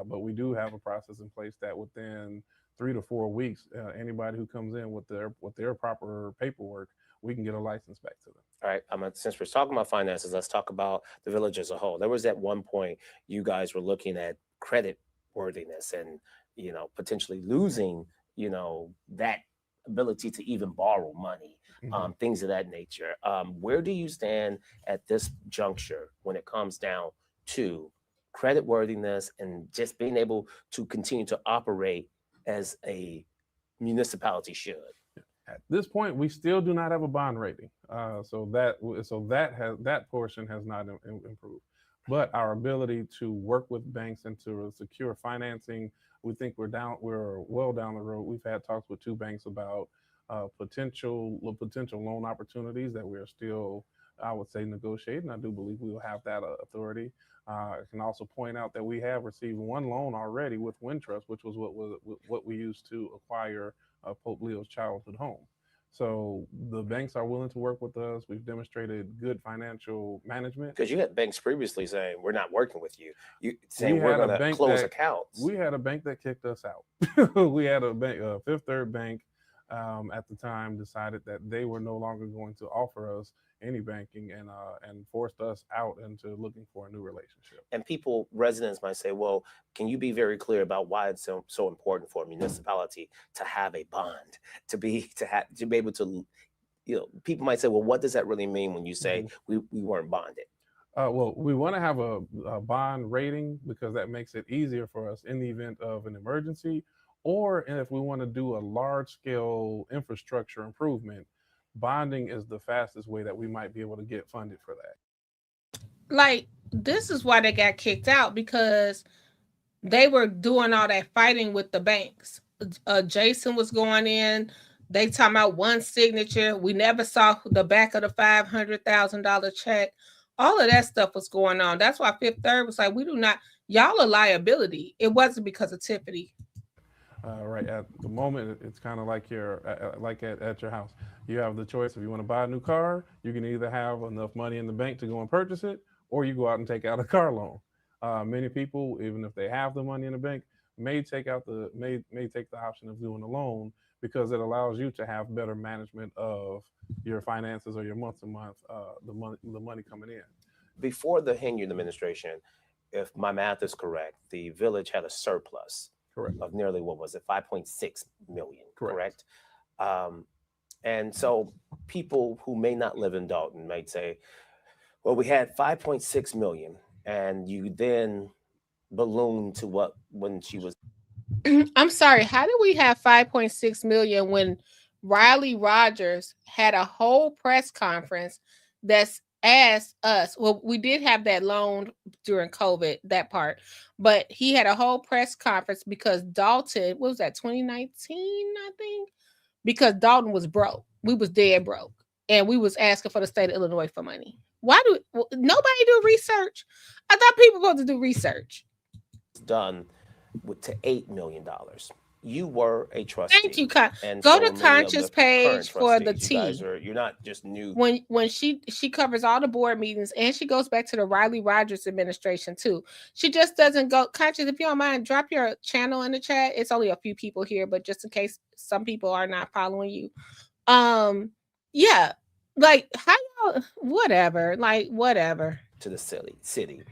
But we do have a process in place that within 3 to 4 weeks, anybody who comes in with their proper paperwork, we can get a license back to them. All right, since we're talking about finances, let's talk about the village as a whole. There was at one point you guys were looking at credit worthiness and potentially losing that ability to even borrow money, things of that nature. Where do you stand at this juncture when it comes down to credit worthiness and just being able to continue to operate as a municipality should? At this point, we still do not have a bond rating, so that portion has not improved. But our ability to work with banks and to secure financing, we think we're well down the road. We've had talks with 2 banks about potential loan opportunities that we are still, I would say, negotiating. I do believe we will have that authority. I can also point out that we have received 1 loan already with Wintrust, which was what we used to acquire Pope Leo's childhood home. So the banks are willing to work with us. We've demonstrated good financial management. Because you had banks previously saying, we're not working with you. You saying we're going to close accounts. We had a bank that kicked us out. We had a bank, Fifth Third Bank at the time decided that they were no longer going to offer us any banking and forced us out into looking for a new relationship. And residents might say, well, can you be very clear about why it's so important for a municipality to have a bond, to be able to, people might say, well, what does that really mean when you say we weren't bonded? Well, we want to have a bond rating because that makes it easier for us in the event of an emergency, or if we want to do a large scale infrastructure improvement. Bonding is the fastest way that we might be able to get funded for that. Like, this is why they got kicked out, because they were doing all that fighting with the banks. Jason was going in. They talking about 1 signature. We never saw the back of the $500,000 check. All of that stuff was going on. That's why Fifth Third was like, y'all a liability. It wasn't because of Tiffany. Right at the moment, it's kind of like at your house. You have the choice. If you want to buy a new car, you can either have enough money in the bank to go and purchase it, or you go out and take out a car loan. Many people, even if they have the money in the bank, may take the option of doing a loan because it allows you to have better management of your finances or your month to month, the money coming in. Before the Henyard administration, if my math is correct, the village had a surplus. Correct. Of nearly, what was it, 5.6 million, correct? And so people who may not live in Dalton might say, Well, we had 5.6 million, and you then ballooned to what when she was. I'm sorry. How did we have 5.6 million when Riley Rogers had a whole press conference that's asked us? Well, we did have that loan during COVID, that part, but he had a whole press conference because Dalton, what was that, 2019, I think? Because Dalton was broke. We was dead broke. And we was asking for the state of Illinois for money. Why do nobody do research? I thought people were supposed to do research. Done to $8 million. You were a trustee. Thank you. And Go so to were many of Conscious the page current for the trustees. T. You guys you're not just new. When she covers all the board meetings, and she goes back to the Riley Rogers administration too. She just doesn't go. Conscious, if you don't mind, drop your channel in the chat. It's only a few people here, but just in case some people are not following you. Yeah, like how y'all, whatever, like whatever. To the city.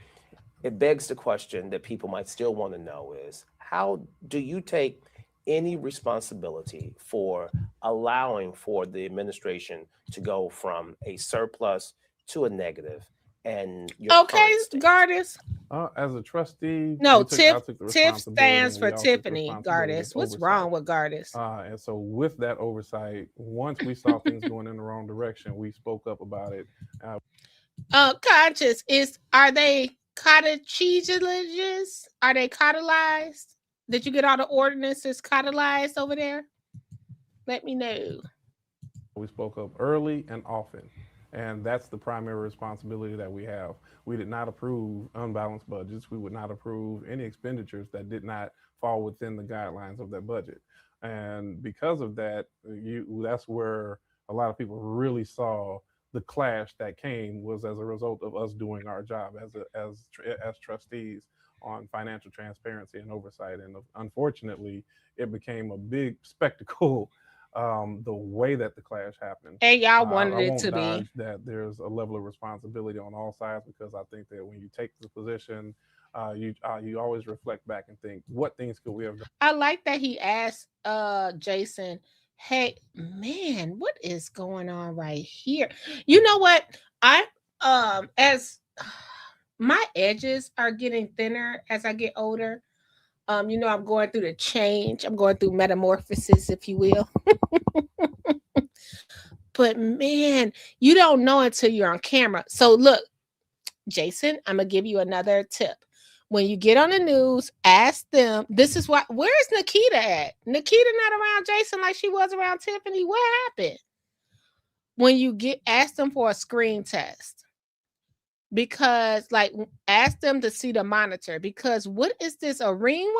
It begs the question that people might still want to know is, how do you take any responsibility for allowing for the administration to go from a surplus to a negative? And your Okay, Gardis. As a trustee, No, I Tiff took the stands responsibility, for and we all took the Tiffany. responsibility Gardis. of What's oversight. wrong with Gardis? And so with that oversight, once we saw things going in the wrong direction, we spoke up about it. Conscious are they cottages? Are they cottalized? Did you get all the ordinances cottalized over there? Let me know. We spoke up early and often, and that's the primary responsibility that we have. We did not approve unbalanced budgets. We would not approve any expenditures that did not fall within the guidelines of that budget. And because of that, that's where a lot of people really saw the clash that came was as a result of us doing our job as trustees on financial transparency and oversight. And unfortunately, it became a big spectacle the way that the clash happened. And y'all wanted I it won't to be. dodge that there's a level of responsibility on all sides, because I think that when you take the position, you always reflect back and think, what things could we have done? I like that he asked Jason, hey man, what is going on right here? You know what? I as my edges are getting thinner as I get older. I'm going through the change. I'm going through metamorphosis, if you will. But man, you don't know until you're on camera. So look, Jason, I'm gonna give you another tip. When you get on the news, ask them. This is why. Where's Nikita at? Nikita not around Jason like she was around Tiffany. What happened? When you ask them for a screen test, because ask them to see the monitor. Because what is this? A ringworm?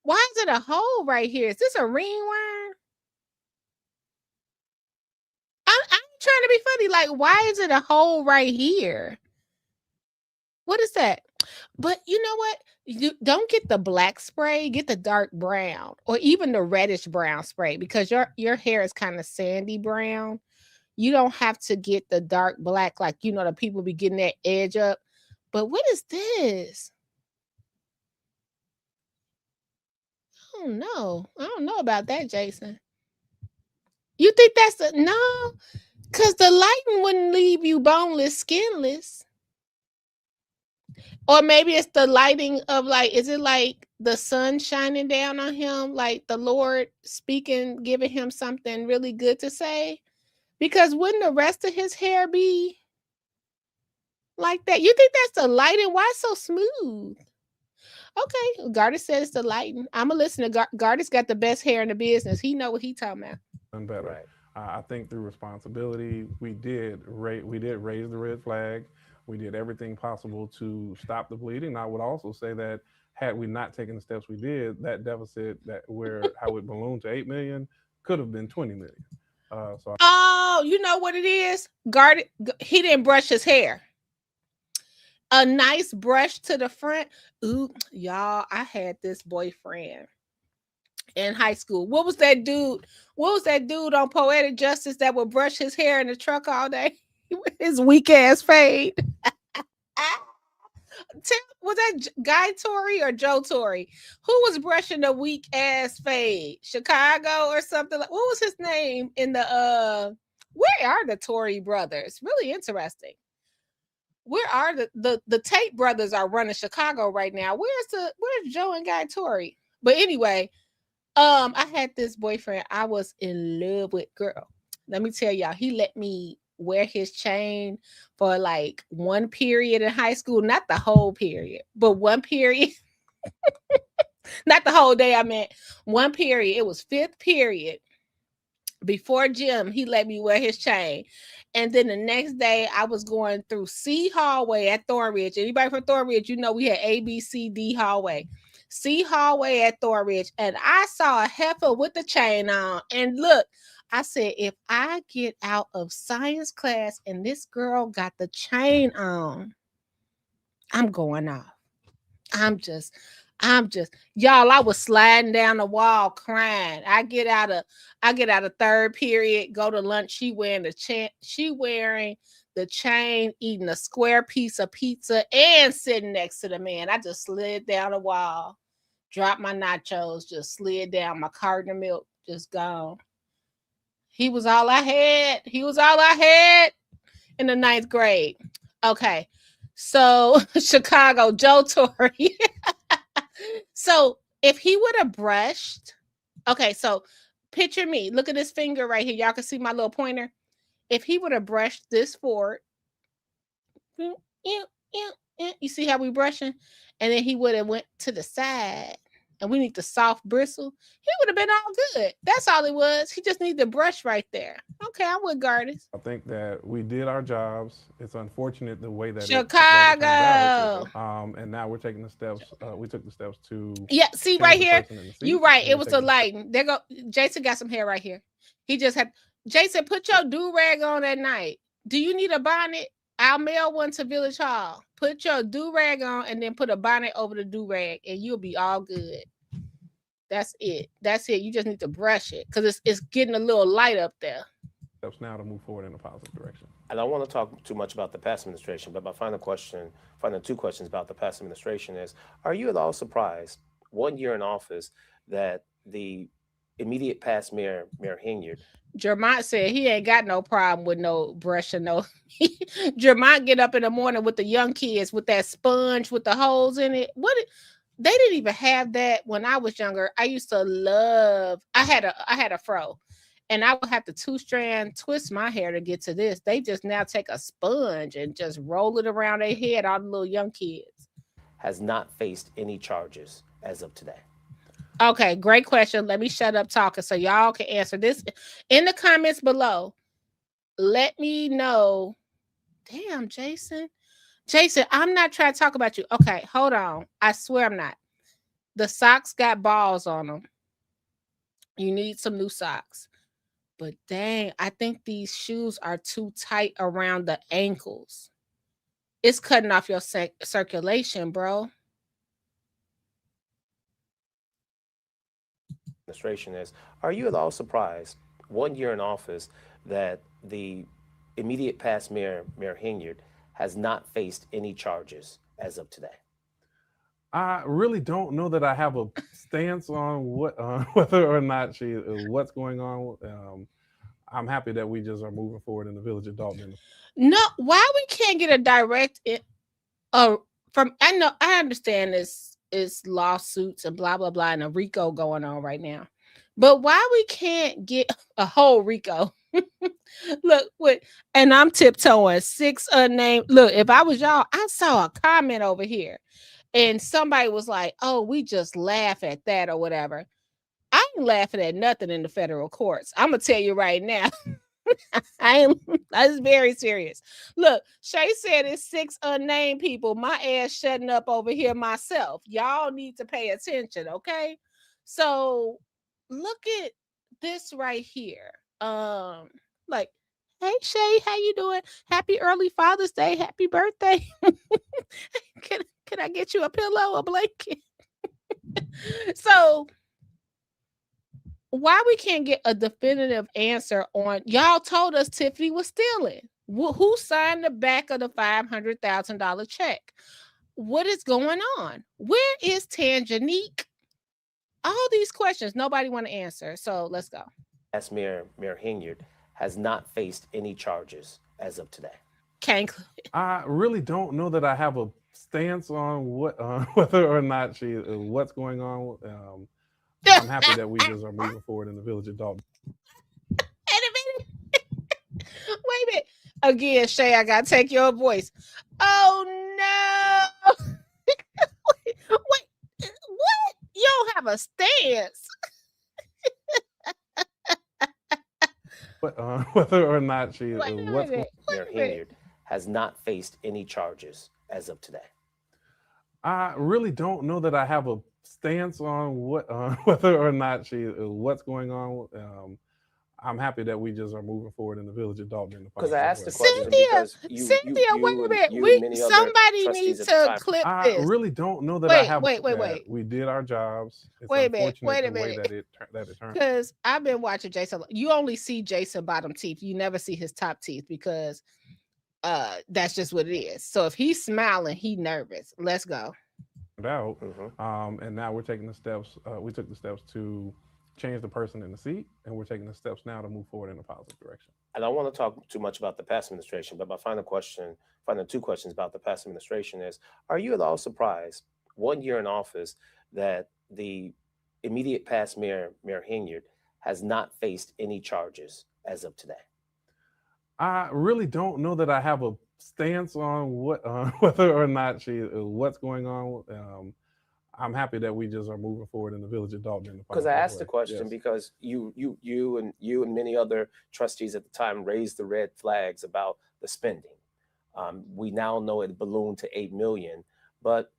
Why is it a hole right here? Is this a ringworm? I'm trying to be funny. Like, why is it a hole right here? What is that? But you know what? You don't get the black spray, get the dark brown or even the reddish brown spray, because your hair is kind of sandy brown. You don't have to get the dark black like the people be getting that edge up. But what is this? I don't know about that, Jason. You think that's no? Because the lighting wouldn't leave you boneless, skinless. Or maybe it's the lighting of is it like the sun shining down on him, like the Lord speaking, giving him something really good to say? Because wouldn't the rest of his hair be like that? You think that's the lighting? Why so smooth? Okay, Gardis said it's the lighting. I'm a listener. Gardis got the best hair in the business. He know what he talking about. And better. Right. I think through responsibility, we did raise the red flag. We did everything possible to stop the bleeding. I would also say that had we not taken the steps we did, that deficit how it ballooned to 8 million could have been 20 million. You know what it is? He didn't brush his hair. A nice brush to the front. Ooh, y'all, I had this boyfriend in high school. What was that dude on Poetic Justice that would brush his hair in the truck all day? His weak ass fade. Was that Guy Torrey or Joe Torrey? Who was brushing the weak ass fade? Chicago or something? What was his name in the Where are the Tory brothers? Really interesting. Where are the Tate brothers are running Chicago right now? Where's Joe and Guy Tory? But anyway, I had this boyfriend I was in love with. Girl, let me tell y'all, he let me wear his chain for like one period in high school, not the whole period, but one period. Not the whole day, I meant one period. It was fifth period. Before gym, he let me wear his chain. And then the next day, I was going through C hallway at Thornridge. Anybody from Thornridge, you know we had A, B, C, D hallway. C hallway at Thornridge. And I saw a heifer with the chain on. And look, I said, if I get out of science class and this girl got the chain on, I'm going off. I'm just, y'all, I was sliding down the wall crying. I get out of third period, go to lunch. She wearing the chain, eating a square piece of pizza and sitting next to the man. I just slid down the wall, dropped my nachos, just slid down. My carton of milk just gone. He was all I had. He was all I had in the 9th grade. Okay. So Chicago, Joe Torre. So if he would have brushed, okay, so picture me. Look at this finger right here. Y'all can see my little pointer. If he would have brushed this forward, you see how we brushing? And then he would have went to the side. And we need the soft bristle. He would have been all good. That's all it was. He just needed the brush right there. Okay, I'm with Gardis. I think that we did our jobs. It's unfortunate the way that Chicago. It out. And now we're taking the steps. We took the steps to. Yeah, see right here. You right. It was the lighting. There go. Jason got some hair right here. He just had. Jason, put your do-rag on at night. Do you need a bonnet? I'll mail one to Village Hall. Put your do-rag on and then put a bonnet over the do-rag and you'll be all good. That's it. That's it. You just need to brush it because it's getting a little light up there. Steps now to move forward in a positive direction. I don't want to talk too much about the past administration, but my final two questions about the past administration is, are you at all surprised, 1 year in office, that the immediate past mayor Hinyard, Jermont said he ain't got no problem with no brushing. No, Jermont get up in the morning with the young kids with that sponge with the holes in it. They didn't even have that when I was younger. I used to love. I had a fro, and I would have to 2-strand twist my hair to get to this. They just now take a sponge and just roll it around their head. All the little young kids has not faced any charges as of today. Okay, great question. Let me shut up talking so y'all can answer this in the comments below. Let me know. Damn, Jason. Jason, I'm not trying to talk about you. Okay, hold on. I swear I'm not. The socks got balls on them. You need some new socks. But dang, I think these shoes are too tight around the ankles. It's cutting off your circulation, bro. Administration is, are you at all surprised, 1 year in office, that the immediate past mayor Hinyard has not faced any charges as of today? I really don't know that I have a stance on whether or not what's going on. I'm happy that we just are moving forward in the village of Dalton. No, why we can't get a direct from? I understand this is lawsuits and blah blah blah and a RICO going on right now, but why we can't get a whole RICO? Look, and I'm tiptoeing 6 unnamed. Look, if I was y'all, I saw a comment over here, and somebody was like, "Oh, we just laugh at that or whatever." I ain't laughing at nothing in the federal courts. I'm gonna tell you right now. That's very serious. Look, Shay said it's 6 unnamed people. My ass shutting up over here myself. Y'all need to pay attention, okay? So look at this right here. Like, hey Shay, how you doing? Happy early Father's Day. Happy birthday. Can I get you a pillow, a blanket? So why we can't get a definitive answer on, y'all told us Tiffany was stealing. Who signed the back of the $500,000 check? What is going on? Where is Tangenique? All these questions nobody want to answer. So let's go. Past mayor Hinyard has not faced any charges as of today. I really don't know that I have a stance on what whether or not she what's going on. I'm happy that we just are moving forward in the village of Dalton. Wait a minute. Again, Shay, I gotta take your voice. Oh no. Wait, what? You don't have a stance. Whether or not she what's going Mayor Hilliard has not faced any charges as of today. I really don't know that I have a stance on what whether or not she what's going on. I'm happy that we just are moving forward in the village of Dalton. Because I asked the question Cynthia, because Cynthia, wait a minute. you and many other Somebody trustees needs at the to time- clip I this. really don't know that I have. Wait. We did our jobs. It's Wait a minute. unfortunate Wait a the way minute. that it turned. Because I've been watching Jason. You only see Jason bottom teeth. You never see his top teeth because that's just what it is. So if he's smiling, he nervous. Let's go. Out, and now we're taking the steps. We took the steps to change the person in the seat, and we're taking the steps now to move forward in a positive direction. I don't want to talk too much about the past administration, but my final two questions about the past administration is: are you at all surprised, 1 year in office, that the immediate past mayor, Mayor Hilliard, has not faced any charges as of today? I really don't know that I have a stance on what whether or not she what's going on. I'm happy that we just are moving forward in the village of Dalton. Because I asked the question Yes. because you and many other trustees at the time raised the red flags about the spending. We now know it ballooned to 8 million, but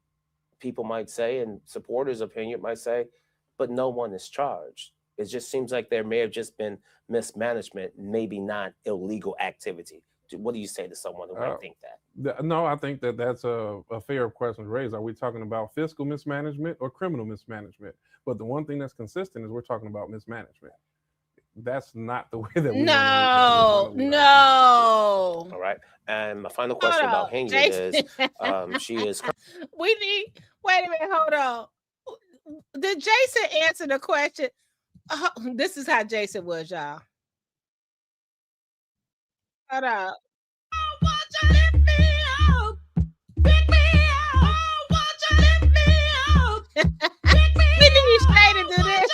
people might say, and supporters of Hilliard might say, but no one is charged. It just seems like there may have just been mismanagement, maybe not illegal activity. What do you say to someone who might think that? No, I think that that's a fair question to raise. Are we talking about fiscal mismanagement or criminal mismanagement? But the one thing that's consistent is we're talking about mismanagement. That's not the way that we No. All right. And my final question about Hilliard is she is We need. Wait a minute. Hold on. Did Jason answer the question? This is how Jason was, y'all. Hold on. We need Shay to do this.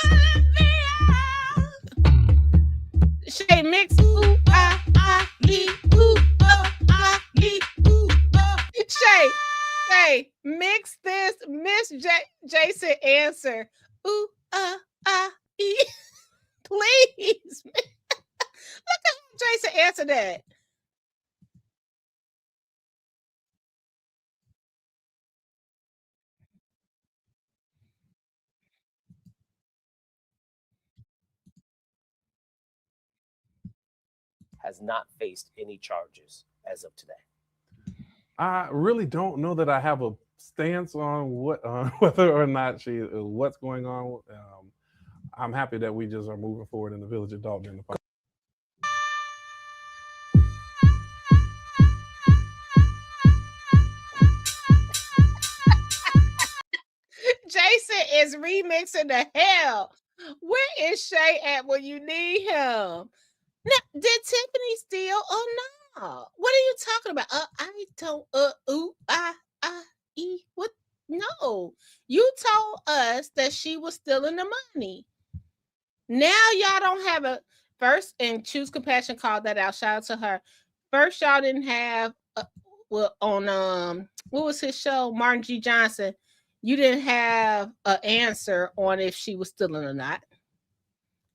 Shay mix. Ooh, ah, ah, ee, ooh, oh, ah, ee, ooh, oh. Shay, mix this. Miss Jason answer. Ooh, ah, ee. Please. Look at Jason answer that. has not faced any charges as of today. I really don't know that I have a stance on what whether or not she what's going on. I'm happy that we just are moving forward in the village of Dalton. Jason is remixing the hell. Where is Shay at when you need him? Now, did Tiffany steal or not? What are you talking about? I don't. What? No, you told us that she was stealing the money. Now y'all don't have a first, and Choose Compassion called that out. Shout out to her. First, y'all didn't have on what was his show? Martin G. Johnson. You didn't have an answer on if she was stealing or not.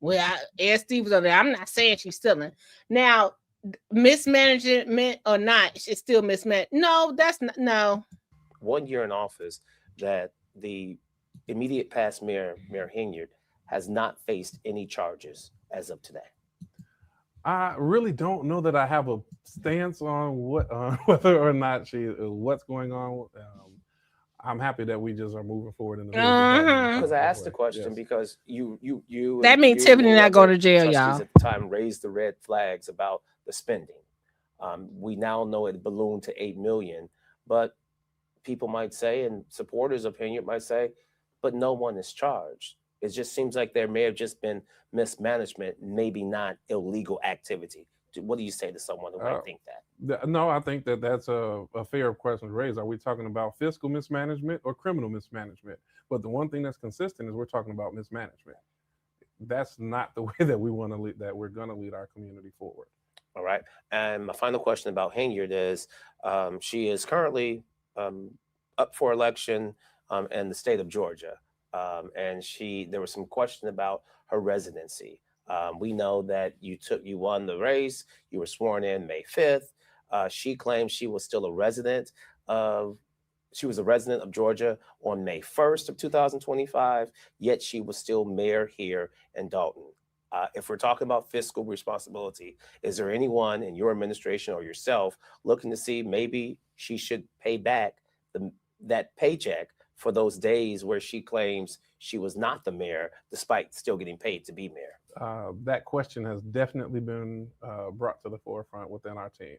Well, Ed Steve was on there. I'm not saying she's stealing. Now, mismanagement or not, it's still mismanaged. No, that's not. No. 1 year in office that the immediate past mayor, Mayor Hilliard, has not faced any charges as of today. I really don't know that I have a stance on what whether or not she what's going on. I'm happy that we just are moving forward in the Because I asked the question because you that means Tiffany not going to jail, y'all. At the time raised the red flags about the spending. We now know it ballooned to 8 million, but people might say, and supporters of Hilliard might say, but no one is charged. It just seems like there may have just been mismanagement, maybe not illegal activity. What do you say to someone who might think that? No, I think that that's a fair question to raise. Are we talking about fiscal mismanagement or criminal mismanagement? But the one thing that's consistent is we're talking about mismanagement. That's not the way that we want to lead, that we're going to lead our community forward. All right. And my final question about Halyard is, she is currently up for election in the state of Georgia. And there was some question about her residency. We know that you won the race. You were sworn in May 5th. She claims she was still a resident of Georgia on May 1st of 2025, yet she was still mayor here in Dalton. If we're talking about fiscal responsibility, is there anyone in your administration or yourself looking to see maybe she should pay back that paycheck for those days where she claims she was not the mayor, despite still getting paid to be mayor? That question has definitely been brought to the forefront within our team.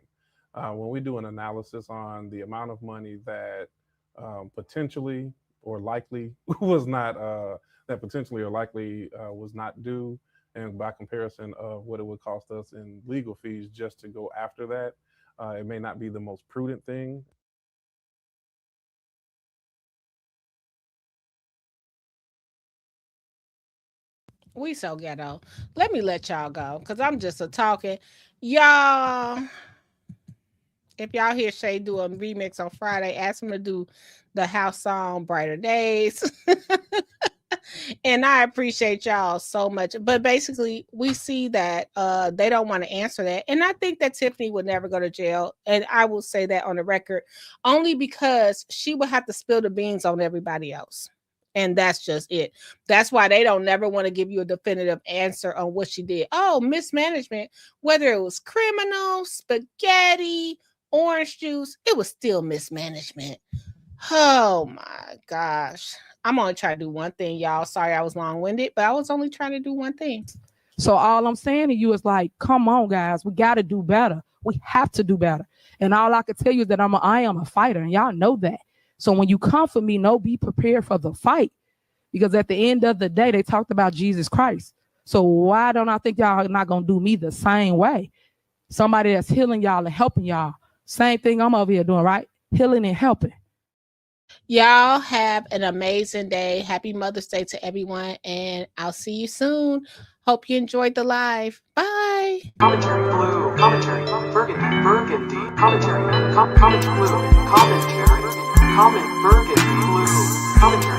When we do an analysis on the amount of money that potentially or likely was not due, and by comparison of what it would cost us in legal fees just to go after that, it may not be the most prudent thing. We so ghetto. Let me let y'all go because I'm just a talking. Y'all, if y'all hear Shay do a remix on Friday, ask him to do the house song Brighter Days. And I appreciate y'all so much. But basically, we see that they don't want to answer that. And I think that Tiffany would never go to jail. And I will say that on the record, only because she would have to spill the beans on everybody else. And that's just it. That's why they don't never want to give you a definitive answer on what she did. Oh, mismanagement, whether it was criminal, spaghetti, orange juice, it was still mismanagement. Oh my gosh. I'm only trying to do one thing, y'all. Sorry I was long-winded, but I was only trying to do one thing. So all I'm saying to you is like, come on, guys, we got to do better. We have to do better. And all I can tell you is that I am a fighter, and y'all know that. So when you come for me, be prepared for the fight. Because at the end of the day, they talked about Jesus Christ. So why don't I think y'all are not going to do me the same way? Somebody that's healing y'all and helping y'all. Same thing I'm over here doing, right? Healing and helping. Y'all have an amazing day. Happy Mother's Day to everyone. And I'll see you soon. Hope you enjoyed the live. Bye. Commentary blue. Commentary burgundy. Commentary. Commentary blue. Commentary. Comment burgundy blue. Commentary.